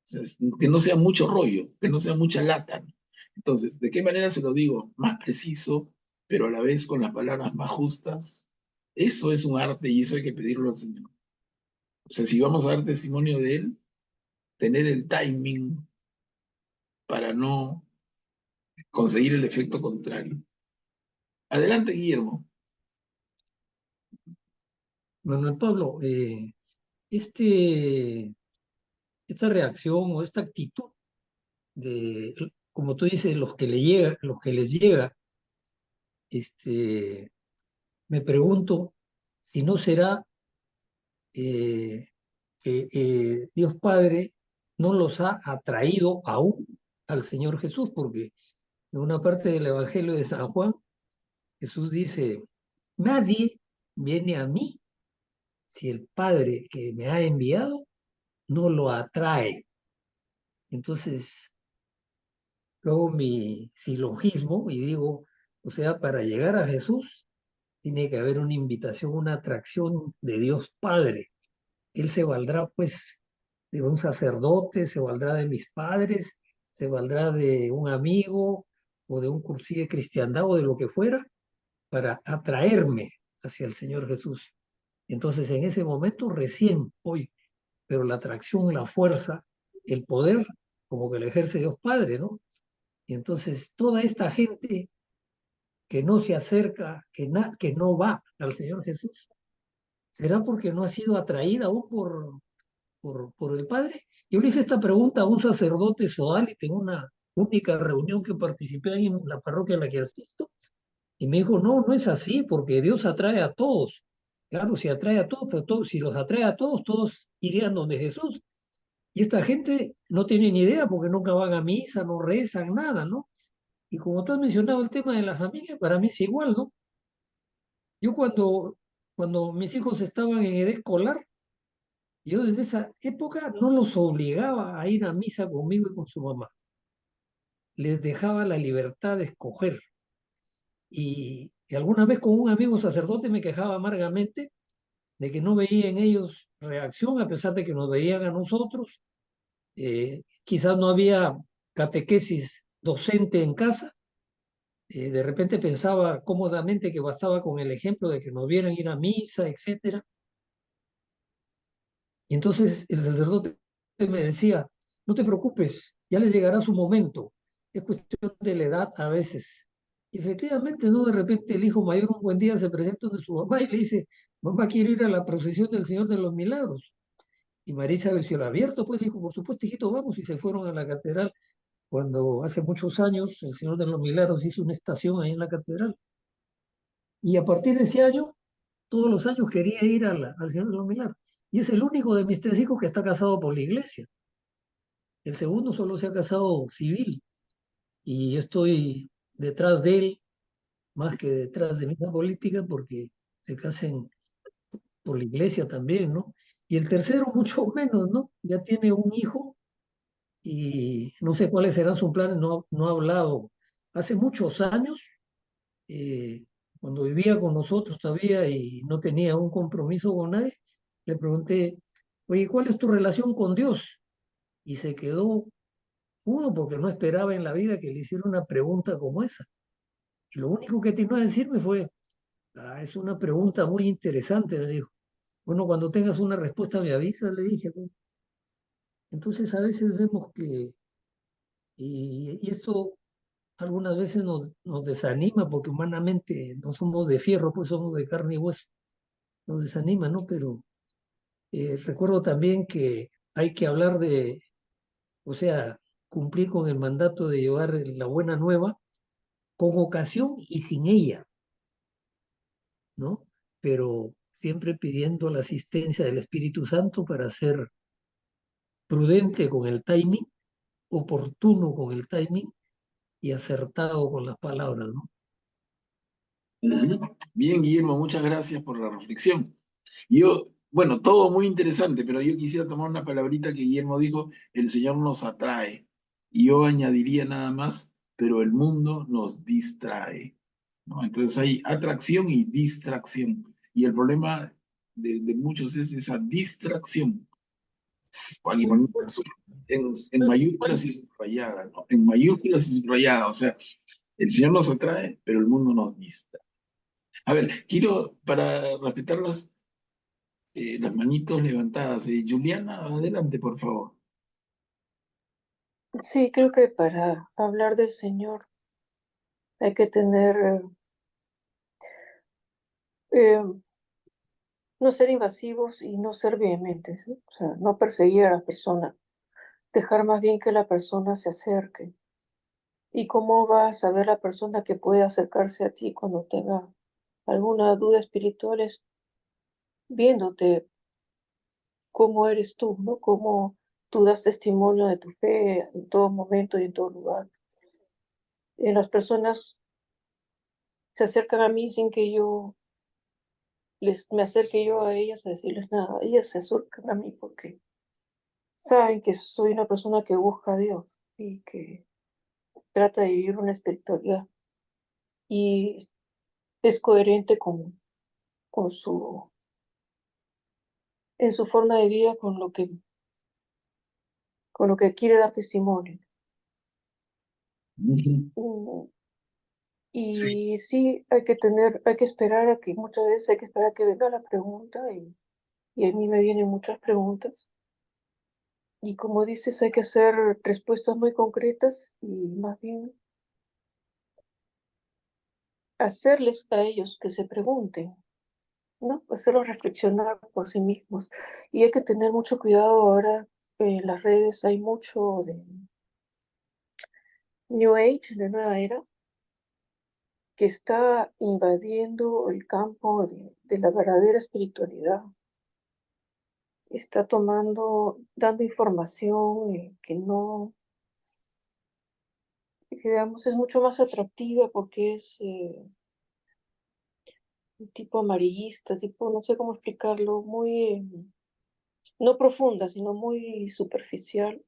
O sea, que no sea mucho rollo, que no sea mucha lata, ¿no? Entonces, ¿de qué manera se lo digo? Más preciso, pero a la vez con las palabras más justas. Eso es un arte y eso hay que pedirlo al Señor. O sea, si vamos a dar testimonio de Él, tener el timing para no conseguir el efecto contrario. Adelante, Guillermo. Manuel Pablo, esta reacción o esta actitud de, como tú dices, los que les llega, me pregunto si no será que Dios Padre no los ha atraído aún al Señor Jesús, porque en una parte del Evangelio de San Juan, Jesús dice, nadie viene a mí si el Padre que me ha enviado no lo atrae. Entonces, luego mi silogismo y digo, o sea, para llegar a Jesús tiene que haber una invitación, una atracción de Dios Padre. Él se valdrá pues de un sacerdote, se valdrá de mis padres, se valdrá de un amigo o de un cursillo de cristiandad o de lo que fuera para atraerme hacia el Señor Jesús. Entonces en ese momento recién voy, pero la atracción, la fuerza, el poder, como que lo ejerce Dios Padre, ¿no? Y entonces toda esta gente que no se acerca, que no va al Señor Jesús, ¿será porque no ha sido atraída aún por el Padre? Yo le hice esta pregunta a un sacerdote sodalita en una única reunión que participé ahí en la parroquia a la que asisto, y me dijo, no, no es así, porque Dios atrae a todos. Claro, si atrae a todos, pero si los atrae a todos, todos irían donde Jesús. Y esta gente no tiene ni idea porque nunca van a misa, no rezan, nada, ¿no? Y como tú has mencionado el tema de la familia, para mí es igual, ¿no? Yo cuando mis hijos estaban en edad escolar, Yo desde esa época no los obligaba a ir a misa conmigo y con su mamá. Les dejaba la libertad de escoger. Y alguna vez con un amigo sacerdote me quejaba amargamente de que no veía en ellos reacción, a pesar de que nos veían a nosotros. Quizás no había catequesis docente en casa. De repente pensaba cómodamente que bastaba con el ejemplo de que nos vieran ir a misa, etcétera. Y entonces el sacerdote me decía, no te preocupes, ya les llegará su momento. Es cuestión de la edad a veces. Y efectivamente, ¿no? De repente el hijo mayor un buen día se presenta donde su mamá y le dice, mamá quiere ir a la procesión del Señor de los Milagros. Y María Isabel se lo abierto, pues dijo, por supuesto, hijito, vamos. Y se fueron a la catedral cuando hace muchos años el Señor de los Milagros hizo una estación ahí en la catedral. Y a partir de ese año, todos los años quería ir al Señor de los Milagros. Y es el único de mis 3 hijos que está casado por la iglesia. El segundo solo se ha casado civil. Y yo estoy detrás de él, más que detrás de mi política, porque se casen por la iglesia también, ¿no? Y el tercero mucho menos, ¿no? Ya tiene un hijo y no sé cuáles serán sus planes, no ha hablado. Hace muchos años, eh, cuando vivía con nosotros todavía y no tenía un compromiso con nadie, le pregunté, oye, ¿cuál es tu relación con Dios? Y se quedó uno porque no esperaba en la vida que le hiciera una pregunta como esa. Y lo único que atinó a decirme fue, es una pregunta muy interesante, me dijo. Bueno, cuando tengas una respuesta me avisas, le dije. Pues. Entonces a veces vemos que, y esto algunas veces nos desanima porque humanamente no somos de fierro, pues somos de carne y hueso. Nos desanima, ¿no? Pero recuerdo también que hay que hablar de, o sea, cumplir con el mandato de llevar la buena nueva con ocasión y sin ella, ¿no? Pero siempre pidiendo la asistencia del Espíritu Santo para ser prudente con el timing, oportuno con el timing y acertado con las palabras, ¿no? Bien, Guillermo, muchas gracias por la reflexión. Yo, bueno, todo muy interesante, pero yo quisiera tomar una palabrita que Guillermo dijo, el Señor nos atrae. Y yo añadiría nada más, pero el mundo nos distrae, ¿no? Entonces hay atracción y distracción. Y el problema de muchos es esa distracción. Aquí en mayúsculas y subrayada, ¿no? En mayúsculas y subrayada. O sea, el Señor nos atrae, pero el mundo nos distrae. A ver, quiero, para respetar las manitos levantadas, Juliana, adelante, por favor. Sí, creo que para hablar del Señor hay que tener, no ser invasivos y no ser vehementes, ¿no? O sea, no perseguir a la persona, dejar más bien que la persona se acerque. ¿Y cómo va a saber la persona que puede acercarse a ti cuando tenga alguna duda espiritual? Es viéndote cómo eres tú, ¿no? Cómo tú das testimonio de tu fe en todo momento y en todo lugar. Las personas se acercan a mí sin que yo me acerque yo a ellas a decirles nada. Ellas se acercan a mí porque saben que soy una persona que busca a Dios y que trata de vivir una espiritualidad y es coherente con en su forma de vida, con lo que quiere dar testimonio. Mm, Sí. Y sí, hay que esperar a que, muchas veces hay que esperar a que venga la pregunta y a mí me vienen muchas preguntas. Y como dices, hay que hacer respuestas muy concretas y más bien hacerles a ellos que se pregunten, ¿no? Hacerlos reflexionar por sí mismos. Y hay que tener mucho cuidado ahora. En las redes hay mucho de New Age, de nueva era, que está invadiendo el campo de la verdadera espiritualidad. Está dando información que no, que digamos, es mucho más atractiva porque es tipo amarillista, tipo, no sé cómo explicarlo, muy no profunda, sino muy superficial,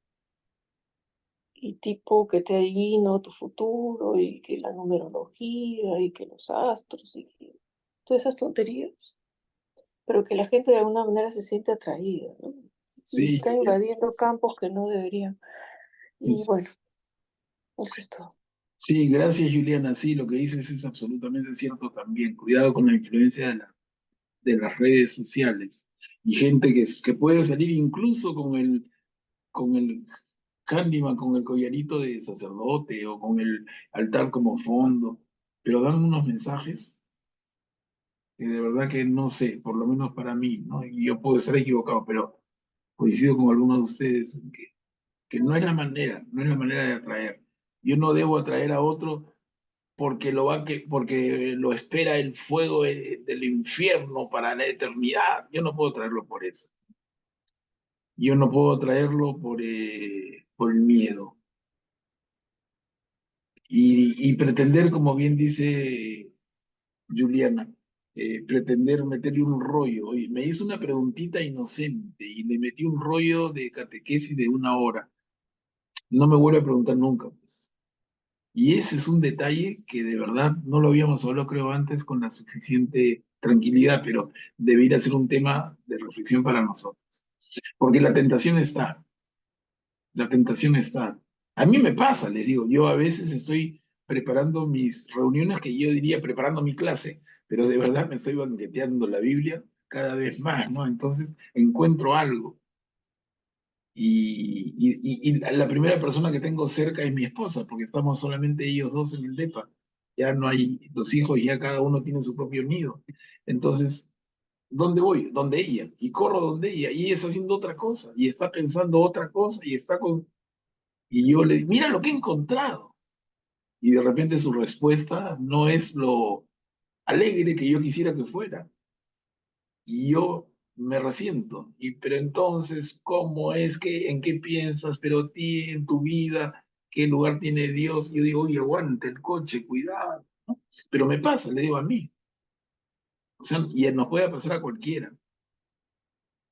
y tipo que te adivino tu futuro, y que la numerología, y que los astros, y que todas esas tonterías, pero que la gente de alguna manera se siente atraída, ¿no? Y Sí, está Juliana. invadiendo campos que no deberían. Y bueno, eso es todo. Sí, gracias, Juliana. Sí, lo que dices es absolutamente cierto también. Cuidado con la influencia de las redes sociales. Y gente que puede salir incluso con el Candyman, con el collarito de sacerdote o con el altar como fondo, pero dan unos mensajes que de verdad que no sé, por lo menos para mí, ¿no? Y yo puedo estar equivocado, pero coincido con algunos de ustedes en que no es la manera, no es la manera de atraer. Yo no debo atraer a otro porque lo espera el fuego del infierno para la eternidad. Yo no puedo traerlo por eso. Yo no puedo traerlo por el miedo. Y pretender, como bien dice Juliana, pretender meterle un rollo. Oye, me hizo una preguntita inocente y le metí un rollo de catequesis de 1 hora. No me vuelve a preguntar nunca, pues. Y ese es un detalle que de verdad no lo habíamos hablado, creo, antes con la suficiente tranquilidad, pero debería ser un tema de reflexión para nosotros. Porque la tentación está. A mí me pasa, les digo, yo a veces estoy preparando mis reuniones, que yo diría preparando mi clase, pero de verdad me estoy banqueteando la Biblia cada vez más, ¿no? Entonces encuentro algo. Y la primera persona que tengo cerca es mi esposa, porque estamos solamente ellos dos en el depa. Ya no hay los hijos, ya cada uno tiene su propio nido. Entonces, ¿dónde voy? Donde ella. Y corro donde ella. Y ella está haciendo otra cosa. Y está pensando otra cosa. Y está con... Y yo le digo, mira lo que he encontrado. Y de repente su respuesta no es lo alegre que yo quisiera que fuera. Y yo me resiento. Pero entonces, ¿cómo es que, en qué piensas? Pero ti, en tu vida, ¿qué lugar tiene Dios? Yo digo, oye, aguanta el coche, cuidado, ¿no? Pero me pasa, le digo a mí. O sea, y nos puede pasar a cualquiera.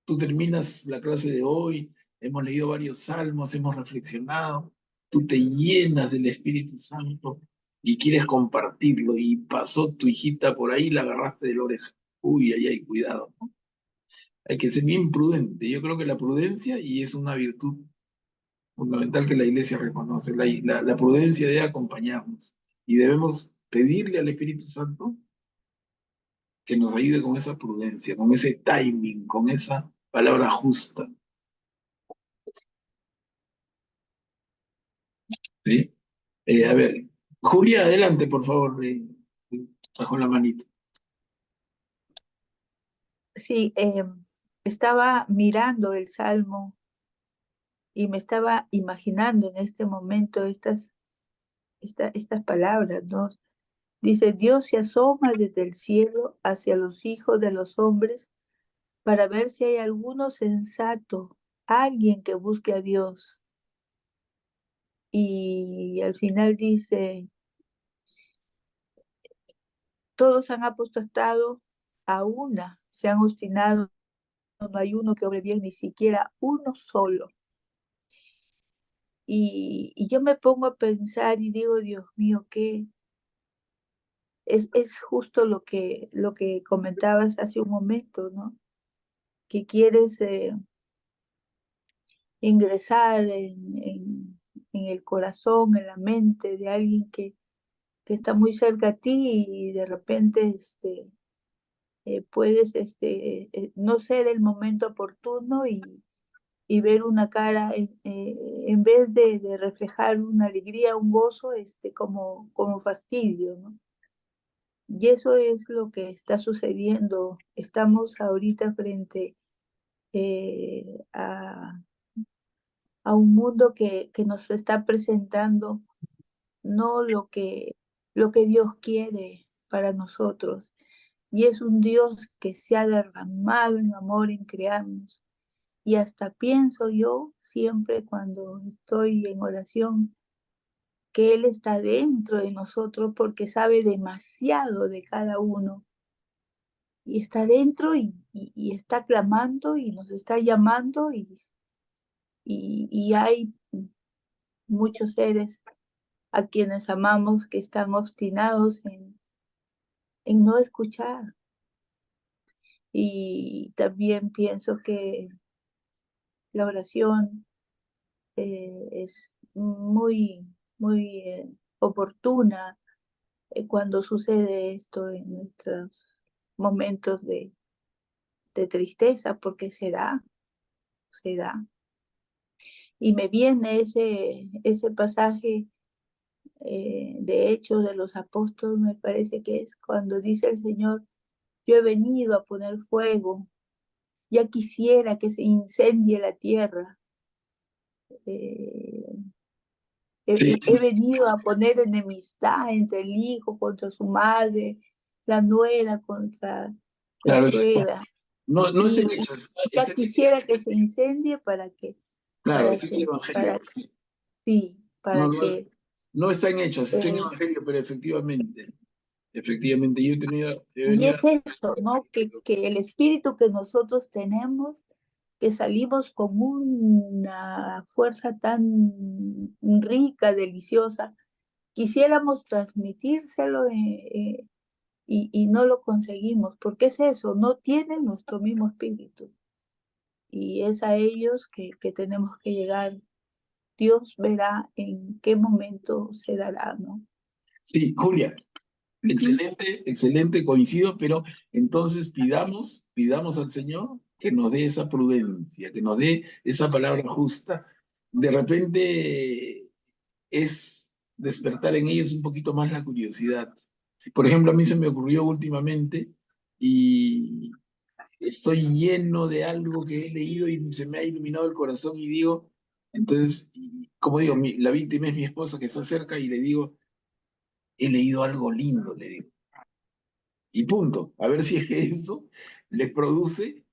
Tú terminas la clase de hoy, hemos leído varios salmos, hemos reflexionado, tú te llenas del Espíritu Santo y quieres compartirlo y pasó tu hijita por ahí y la agarraste de la oreja. Uy, ay, ay, cuidado, ¿no? Hay que ser bien prudente. Yo creo que la prudencia, y es una virtud fundamental que la iglesia reconoce, la prudencia debe acompañarnos y debemos pedirle al Espíritu Santo que nos ayude con esa prudencia, con ese timing, con esa palabra justa, ¿sí? A ver, Julia, adelante, por favor, bajo la manito. Sí, estaba mirando el Salmo y me estaba imaginando en este momento estas palabras, ¿no? Dice, Dios se asoma desde el cielo hacia los hijos de los hombres para ver si hay alguno sensato, alguien que busque a Dios. Y al final dice, todos han apostatado a una, se han obstinado, no hay uno que obre bien, ni siquiera uno solo. Y yo me pongo a pensar y digo, Dios mío, ¿qué? Es justo lo que comentabas hace un momento, ¿no? Que quieres ingresar en el corazón, en la mente de alguien que está muy cerca a ti y de repente puedes no ser el momento oportuno y ver una cara en vez de reflejar una alegría, un gozo, como fastidio, ¿no? Y eso es lo que está sucediendo. Estamos ahorita frente a un mundo que nos está presentando no lo que Dios quiere para nosotros. Y es un Dios que se ha derramado en amor en crearnos. Y hasta pienso yo siempre cuando estoy en oración que Él está dentro de nosotros porque sabe demasiado de cada uno está dentro y está clamando y nos está llamando y hay muchos seres a quienes amamos que están obstinados en no escuchar. Y también pienso que la oración es muy oportuna cuando sucede esto en nuestros momentos de tristeza, porque se da. Y me viene ese pasaje de Hechos de los Apóstoles, me parece que es cuando dice el Señor, yo he venido a poner fuego, ya quisiera que se incendie la tierra. Eh, Sí, he venido a poner enemistad entre el hijo contra su madre, la nuera contra la claro, suegra. no está en Y hechos, ya está en, quisiera que se incendie para que, claro, para, está en el se- Evangelio. para, Sí. sí, No, para que no está en hechos, está en eh, Evangelio, pero efectivamente, he y venido es eso, ¿no? Que el espíritu que nosotros tenemos, que salimos con una fuerza tan rica, deliciosa, quisiéramos transmitírselo y no lo conseguimos, porque es eso, no tienen nuestro mismo espíritu. Y es a ellos que tenemos que llegar. Dios verá en qué momento se dará, ¿no? Sí, Julia, Ujú. excelente, excelente, coincido, pero entonces pidamos al Señor que nos dé esa prudencia, que nos dé esa palabra justa. De repente es despertar en ellos un poquito más la curiosidad. Por ejemplo, a mí se me ocurrió últimamente y estoy lleno de algo que he leído y se me ha iluminado el corazón y digo, entonces, como digo, la víctima es mi esposa que está cerca y le digo, he leído algo lindo, le digo. Y punto. A ver si es que eso les produce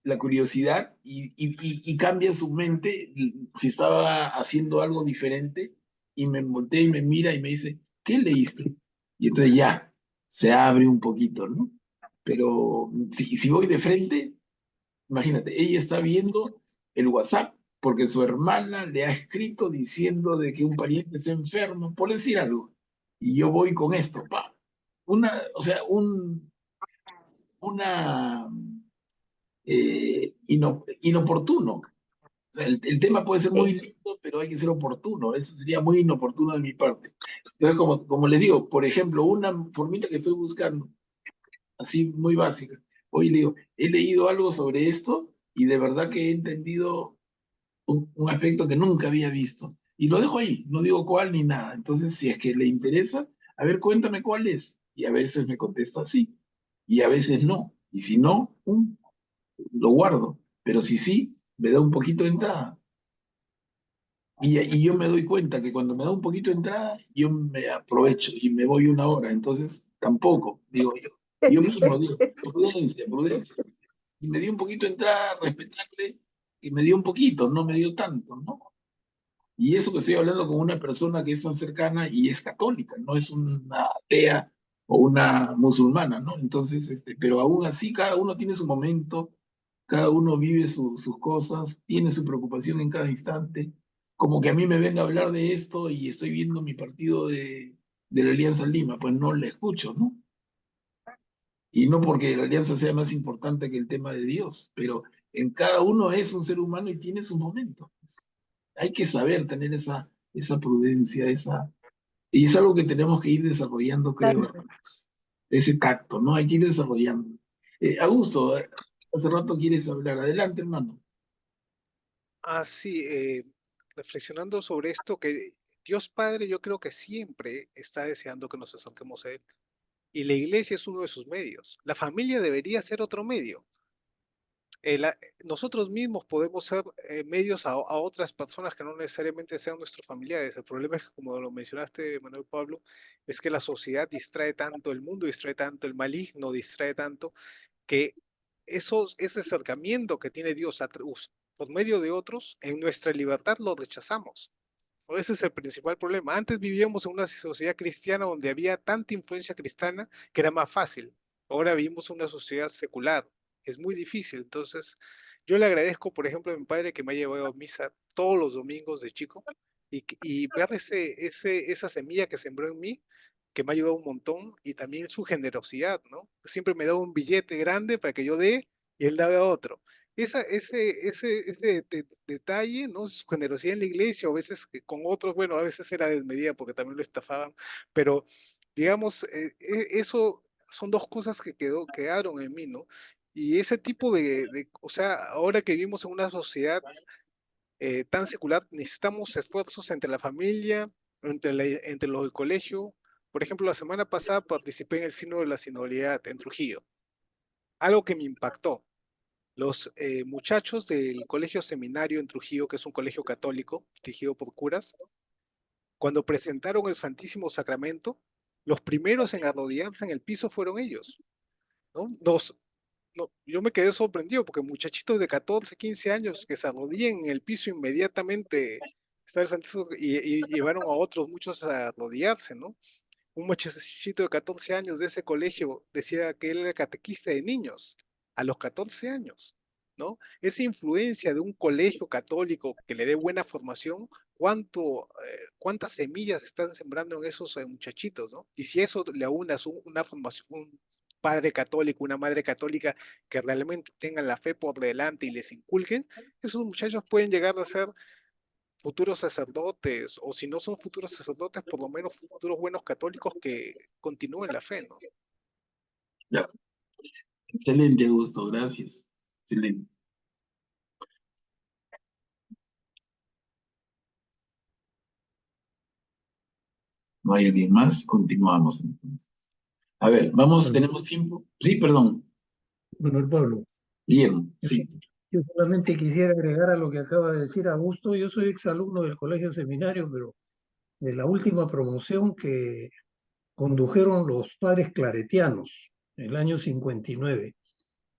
la curiosidad y cambia su mente si estaba haciendo algo diferente y me voltea y me mira y me dice, ¿qué leíste? Y entonces ya, se abre un poquito, ¿no? Pero si voy de frente, imagínate, ella está viendo el WhatsApp porque su hermana le ha escrito diciendo de que un pariente está enfermo, por decir algo. Y yo voy con esto, pa. O sea, una inoportuno. O sea, el tema puede ser muy Sí, lindo, pero hay que ser oportuno. Eso sería muy inoportuno de mi parte. Entonces, como les digo, por ejemplo, una formita que estoy buscando, así muy básica. Hoy le digo, he leído algo sobre esto y de verdad que he entendido un aspecto que nunca había visto. Y lo dejo ahí, no digo cuál ni nada. Entonces, si es que le interesa, a ver, cuéntame cuál es. Y a veces me contesta sí, y a veces no. Y si no, lo guardo. Pero si sí, me da un poquito de entrada. Y yo me doy cuenta que cuando me da un poquito de entrada, yo me aprovecho y me voy una hora. Entonces, tampoco, digo yo mismo digo, prudencia, prudencia. Y me dio un poquito de entrada, respetarle, y me dio un poquito, no me dio tanto, ¿no? Y eso que estoy hablando con una persona que es tan cercana y es católica, no es una atea o una musulmana, ¿no? Entonces, pero aún así cada uno tiene su momento, cada uno vive sus cosas, tiene su preocupación en cada instante. Como que a mí me venga a hablar de esto y estoy viendo mi partido de la Alianza Lima, pues no le escucho, ¿no? Y no porque la alianza sea más importante que el tema de Dios, pero en cada uno es un ser humano y tiene su momento. Hay que saber tener esa prudencia, y es algo que tenemos que ir desarrollando, creo, claro. hermanos. Ese tacto, ¿no? Hay que ir desarrollando. Augusto, hace rato quieres hablar. Adelante, hermano. Ah, sí, reflexionando sobre esto, que Dios Padre yo creo que siempre está deseando que nos acerquemos a Él. Y la iglesia es uno de sus medios. La familia debería ser otro medio. Nosotros mismos podemos ser medios a otras personas que no necesariamente sean nuestros familiares. El problema es que, como lo mencionaste, Manuel Pablo, es que la sociedad distrae tanto, el mundo distrae tanto, el maligno distrae tanto, que ese acercamiento que tiene Dios por medio de otros, en nuestra libertad lo rechazamos. Ese es el principal problema. Antes vivíamos en una sociedad cristiana donde había tanta influencia cristiana que era más fácil. Ahora vivimos una sociedad secular, es muy difícil. Entonces, yo le agradezco, por ejemplo, a mi padre que me ha llevado a misa todos los domingos de chico y ver esa semilla que sembró en mí, que me ha ayudado un montón, y también su generosidad, ¿no? Siempre me da un billete grande para que yo dé y él daba otro. Ese detalle, ¿no? Su generosidad en la iglesia, o a veces con otros, bueno, a veces era desmedida porque también lo estafaban, pero digamos, eso son dos cosas que quedaron en mí, ¿no? Y ese tipo o sea, ahora que vivimos en una sociedad tan secular, necesitamos esfuerzos entre la familia, entre los del colegio. Por ejemplo, la semana pasada participé en el Sínodo de la Sinodalidad en Trujillo, algo que me impactó. Los muchachos del colegio seminario en Trujillo, que es un colegio católico dirigido por curas, cuando presentaron el Santísimo Sacramento, los primeros en arrodillarse en el piso fueron ellos, ¿no? No, yo me quedé sorprendido porque muchachitos de 14, 15 años que se arrodillan en el piso inmediatamente está el Santísimo, y llevaron a otros muchos a arrodillarse, ¿no? Un muchachito de 14 años de ese colegio decía que él era catequista de niños a los 14 años, ¿no? Esa influencia de un colegio católico que le dé buena formación, cuántas semillas están sembrando en esos muchachitos, ¿no? Y si eso le aunas una formación, un padre católico, una madre católica que realmente tengan la fe por delante y les inculquen, esos muchachos pueden llegar a ser futuros sacerdotes, o si no son futuros sacerdotes, por lo menos futuros buenos católicos que continúen la fe, ¿no? Ya. Excelente, Augusto, gracias. Excelente. ¿No hay alguien más? Continuamos entonces. A ver, vamos, Bueno, ¿tenemos tiempo? Sí, perdón. Manuel Pablo, Guillermo, yo, sí. yo solamente quisiera agregar a lo que acaba de decir Augusto. Yo soy exalumno del Colegio Seminario, pero de la última promoción que condujeron los padres claretianos en el año 59.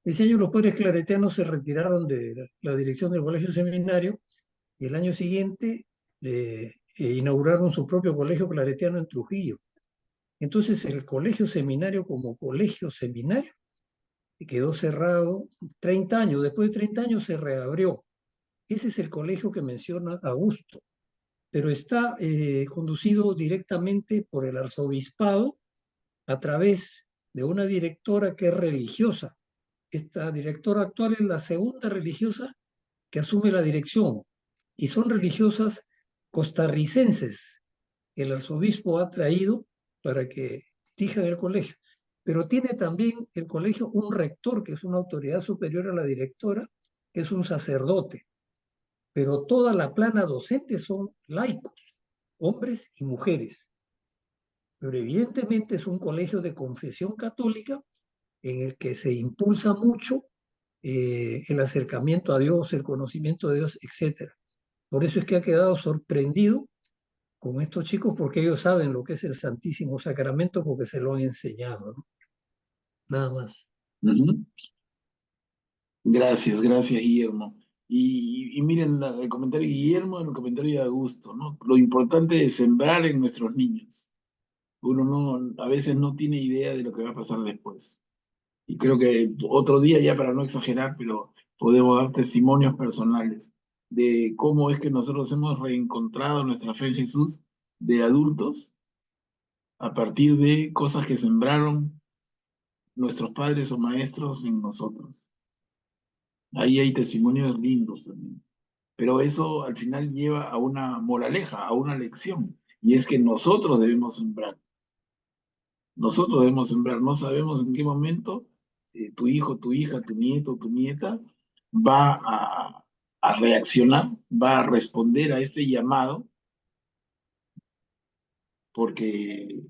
Ese año los padres claretianos se retiraron de la dirección del Colegio Seminario y el año siguiente inauguraron su propio colegio claretiano en Trujillo. Entonces el Colegio Seminario como colegio seminario quedó cerrado 30 años. Después de 30 años se reabrió. Ese es el colegio que menciona Augusto, pero está conducido directamente por el arzobispado a través de una directora que es religiosa. Esta directora actual es la segunda religiosa que asume la dirección y son religiosas costarricenses que el arzobispo ha traído para que dirijan el colegio. Pero tiene también el colegio un rector, que es una autoridad superior a la directora, que es un sacerdote. Pero toda la plana docente son laicos, hombres y mujeres. Pero evidentemente es un colegio de confesión católica en el que se impulsa mucho el acercamiento a Dios, el conocimiento de Dios, etc. Por eso es que ha quedado sorprendido con estos chicos porque ellos saben lo que es el Santísimo Sacramento porque se lo han enseñado, ¿no? Nada más. Ujú. Gracias, gracias, Guillermo. Y miren el comentario de Guillermo y el comentario de Augusto, ¿no? Lo importante es sembrar en nuestros niños. Uno no, a veces no tiene idea de lo que va a pasar después. Y creo que otro día, ya para no exagerar, pero podemos dar testimonios personales de cómo es que nosotros hemos reencontrado nuestra fe en Jesús de adultos a partir de cosas que sembraron nuestros padres o maestros en nosotros. Ahí hay testimonios lindos también. Pero eso al final lleva a una moraleja, a una lección, y es que nosotros debemos sembrar. Nosotros debemos sembrar. No sabemos en qué momento tu hijo, tu hija, tu nieto, tu nieta va a reaccionar, va a responder a este llamado, porque,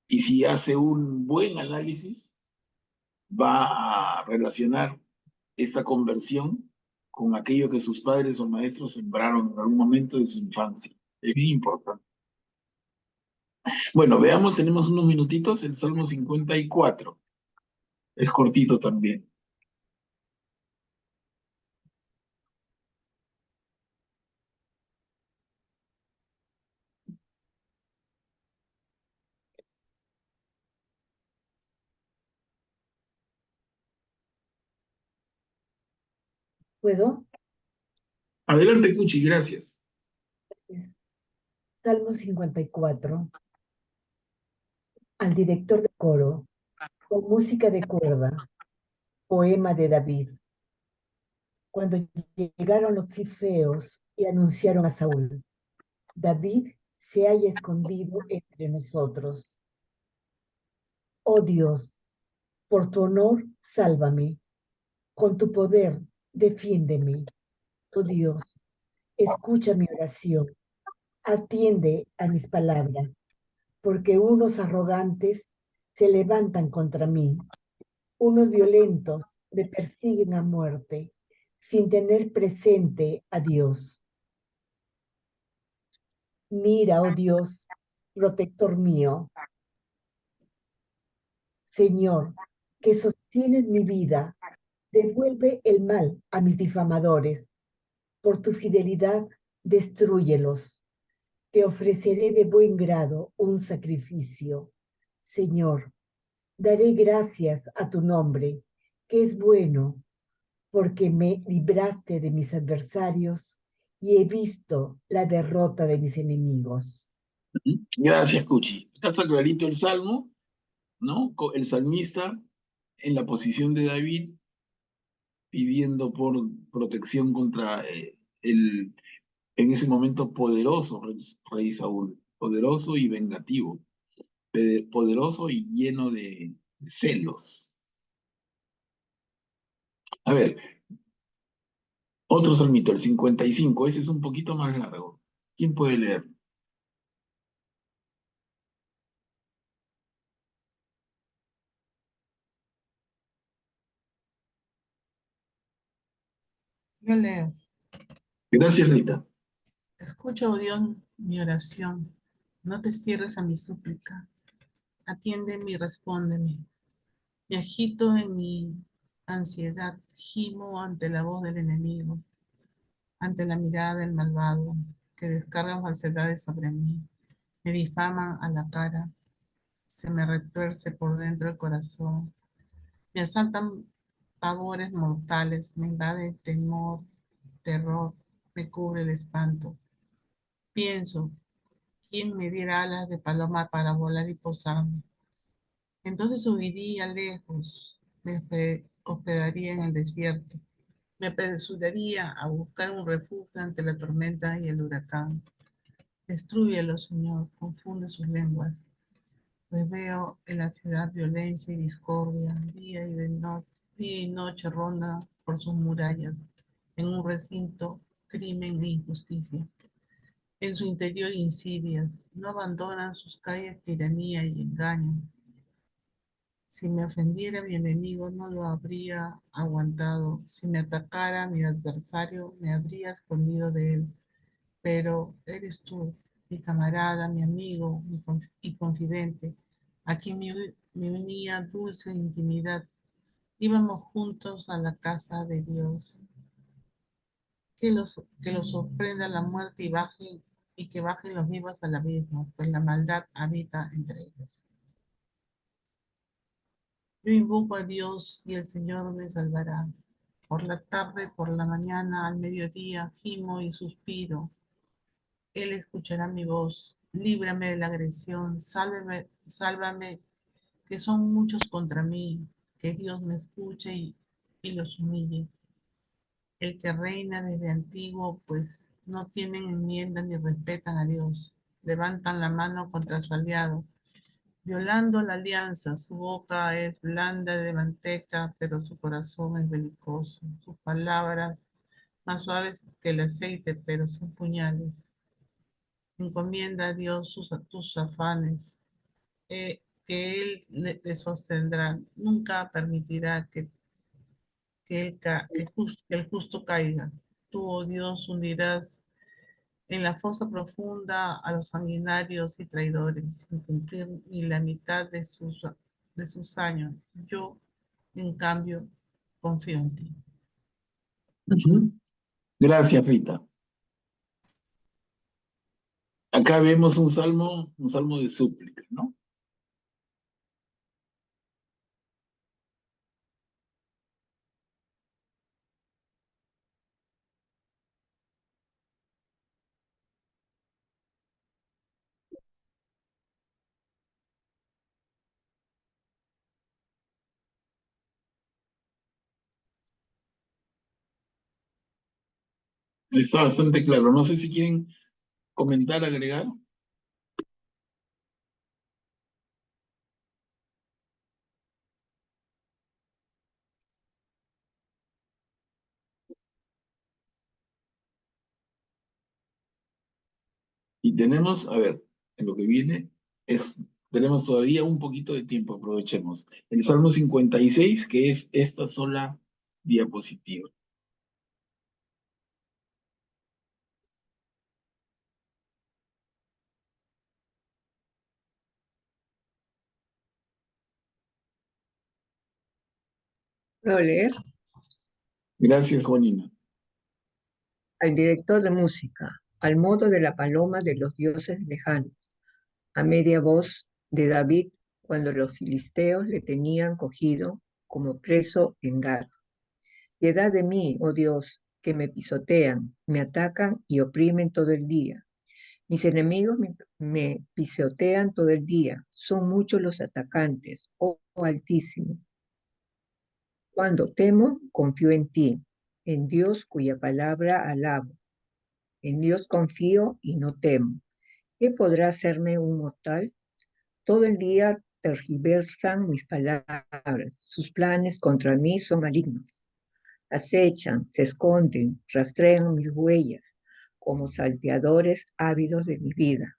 y si hace un buen análisis, va a relacionar esta conversión con aquello que sus padres o maestros sembraron en algún momento de su infancia. Es bien importante. Bueno, veamos, tenemos unos minutitos, el Salmo 54. Es cortito también. ¿Puedo? Adelante, Cuchi, gracias. Salmo 54. Al director de coro, con música de cuerda, poema de David. Cuando llegaron los filisteos y anunciaron a Saúl, David se haya escondido entre nosotros. Oh Dios, por tu honor, sálvame. Con tu poder, defiéndeme. Oh Dios, escucha mi oración. Atiende a mis palabras, porque unos arrogantes se levantan contra mí. Unos violentos me persiguen a muerte, sin tener presente a Dios. Mira, oh Dios, protector mío, Señor, que sostienes mi vida, devuelve el mal a mis difamadores. Por tu fidelidad, destrúyelos. Te ofreceré de buen grado un sacrificio. Señor, daré gracias a tu nombre, que es bueno, porque me libraste de mis adversarios y he visto la derrota de mis enemigos. Gracias, Cuchi. Está clarito el salmo, ¿no? El salmista en la posición de David, pidiendo por protección contra el, en ese momento, poderoso rey Saúl, poderoso y vengativo, poderoso y lleno de celos. A ver, otro salmito, el 55, ese es un poquito más largo. ¿Quién puede leer? Yo leo. Gracias, Rita. Escucha, oh Dios, mi oración. No te cierres a mi súplica. Atiéndeme y respóndeme. Me agito en mi ansiedad, gimo ante la voz del enemigo, ante la mirada del malvado, que descarga falsedades sobre mí. Me difaman a la cara, se me retuerce por dentro el corazón. Me asaltan pavores mortales, me invade temor, terror, me cubre el espanto. Pienso, ¿quién me diera alas de paloma para volar y posarme? Entonces subiría lejos, me hospedaría en el desierto, me apresuraría a buscar un refugio ante la tormenta y el huracán. Destrúyelo, Señor, confunde sus lenguas, pues veo en la ciudad violencia y discordia, día y noche ronda por sus murallas, en un recinto, crimen e injusticia. En su interior insidias, no abandonan sus calles tiranía y engaño. Si me ofendiera mi enemigo, no lo habría aguantado. Si me atacara mi adversario, me habría escondido de él. Pero eres tú, mi camarada, mi amigo y confidente, a quien me unía dulce intimidad. Íbamos juntos a la casa de Dios. Que los sorprenda la muerte y que bajen los vivos al abismo, pues la maldad habita entre ellos. Yo invoco a Dios y el Señor me salvará. Por la tarde, por la mañana, al mediodía, gimo y suspiro. Él escuchará mi voz. Líbrame de la agresión. Sálvame, que son muchos contra mí. Que Dios me escuche y los humille. El que reina desde antiguo, pues no tienen enmienda ni respetan a Dios. Levantan la mano contra su aliado violando la alianza. Su boca es blanda de manteca, pero su corazón es belicoso. Sus palabras más suaves que el aceite, pero son puñales. Encomienda a Dios tus afanes, que Él te sostendrá. Nunca permitirá que el justo caiga. Tú, oh Dios, hundirás en la fosa profunda a los sanguinarios y traidores, sin cumplir ni la mitad de sus años. Yo, en cambio, confío en ti. Gracias, Rita. Acá vemos un salmo de súplica, ¿no? Está bastante claro. No sé si quieren comentar, agregar. Y tenemos, a ver, en lo que viene, tenemos todavía un poquito de tiempo, aprovechemos. El Salmo 56, que es esta sola diapositiva. ¿Puedo leer? Gracias, Juanina. Al director de música, al modo de la paloma de los dioses lejanos, a media voz de David cuando los filisteos le tenían cogido como preso en Gad. Piedad de mí, oh Dios, que me pisotean, me atacan y oprimen todo el día. Mis enemigos me pisotean todo el día. Son muchos los atacantes, oh Altísimo. Cuando temo, confío en ti, en Dios cuya palabra alabo. En Dios confío y no temo. ¿Qué podrá hacerme un mortal? Todo el día tergiversan mis palabras. Sus planes contra mí son malignos. Acechan, se esconden, rastrean mis huellas, como salteadores ávidos de mi vida.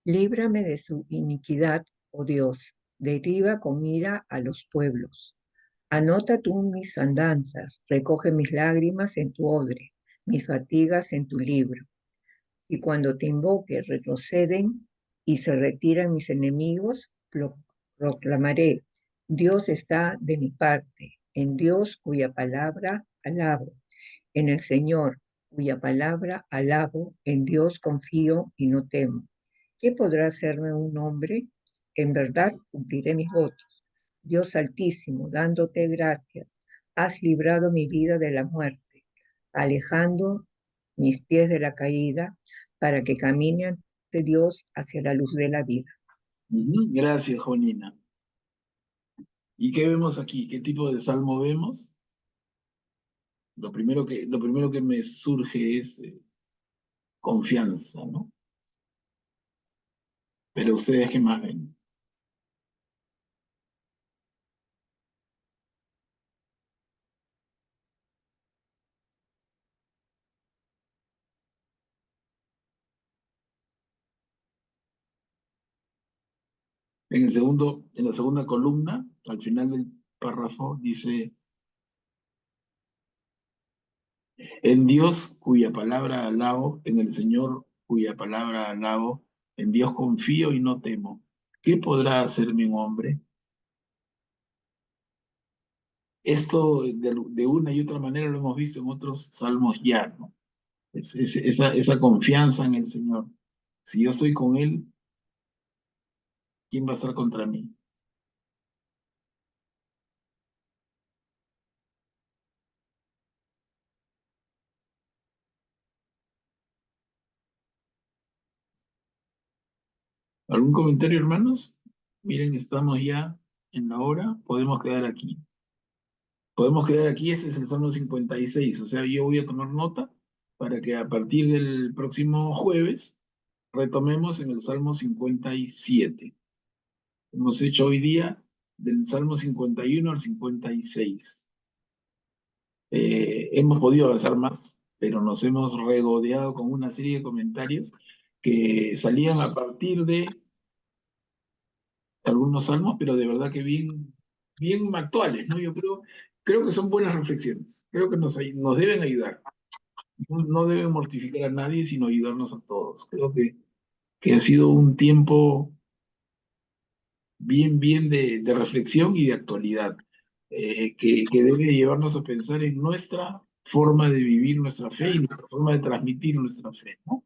Líbrame de su iniquidad, oh Dios. Deriva con ira a los pueblos. Anota tú mis andanzas, recoge mis lágrimas en tu odre, mis fatigas en tu libro. Si cuando te invoque retroceden y se retiran mis enemigos, proclamaré, Dios está de mi parte, en Dios cuya palabra alabo, en el Señor cuya palabra alabo, en Dios confío y no temo. ¿Qué podrá hacerme un hombre? En verdad cumpliré mis votos. Dios Altísimo, dándote gracias, has librado mi vida de la muerte, alejando mis pies de la caída, para que camine ante Dios hacia la luz de la vida. Gracias, Juanina. ¿Y qué vemos aquí? ¿Qué tipo de salmo vemos? Lo primero que me surge es confianza, ¿no? Pero ustedes, ¿qué más ven? En la segunda columna, al final del párrafo, dice, en Dios cuya palabra alabo, en el Señor cuya palabra alabo, en Dios confío y no temo. ¿Qué podrá hacerme un hombre? Esto de una y otra manera lo hemos visto en otros salmos ya, ¿no? Esa confianza en el Señor. Si yo estoy con Él, ¿quién va a estar contra mí? ¿Algún comentario, hermanos? Miren, estamos ya en la hora, podemos quedar aquí. Podemos quedar aquí, este es el Salmo 56, o sea, yo voy a tomar nota para que a partir del próximo jueves retomemos en el Salmo 57. Hemos hecho hoy día del Salmo 51 al 56. Hemos podido avanzar más, pero nos hemos regodeado con una serie de comentarios que salían a partir de algunos salmos, pero de verdad que bien actuales, ¿no? Yo creo que son buenas reflexiones, creo que nos deben ayudar. No deben mortificar a nadie, sino ayudarnos a todos. Creo que ha sido un tiempo bien de reflexión y de actualidad, que debe llevarnos a pensar en nuestra forma de vivir nuestra fe y nuestra forma de transmitir nuestra fe, ¿no?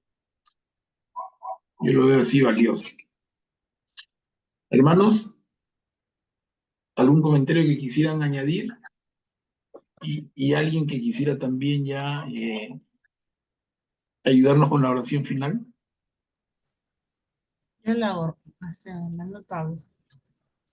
Yo lo veo así valioso. Hermanos, ¿algún comentario que quisieran añadir? Y alguien que quisiera también ya ayudarnos con la oración final. Yo la hago, o sea, la notable.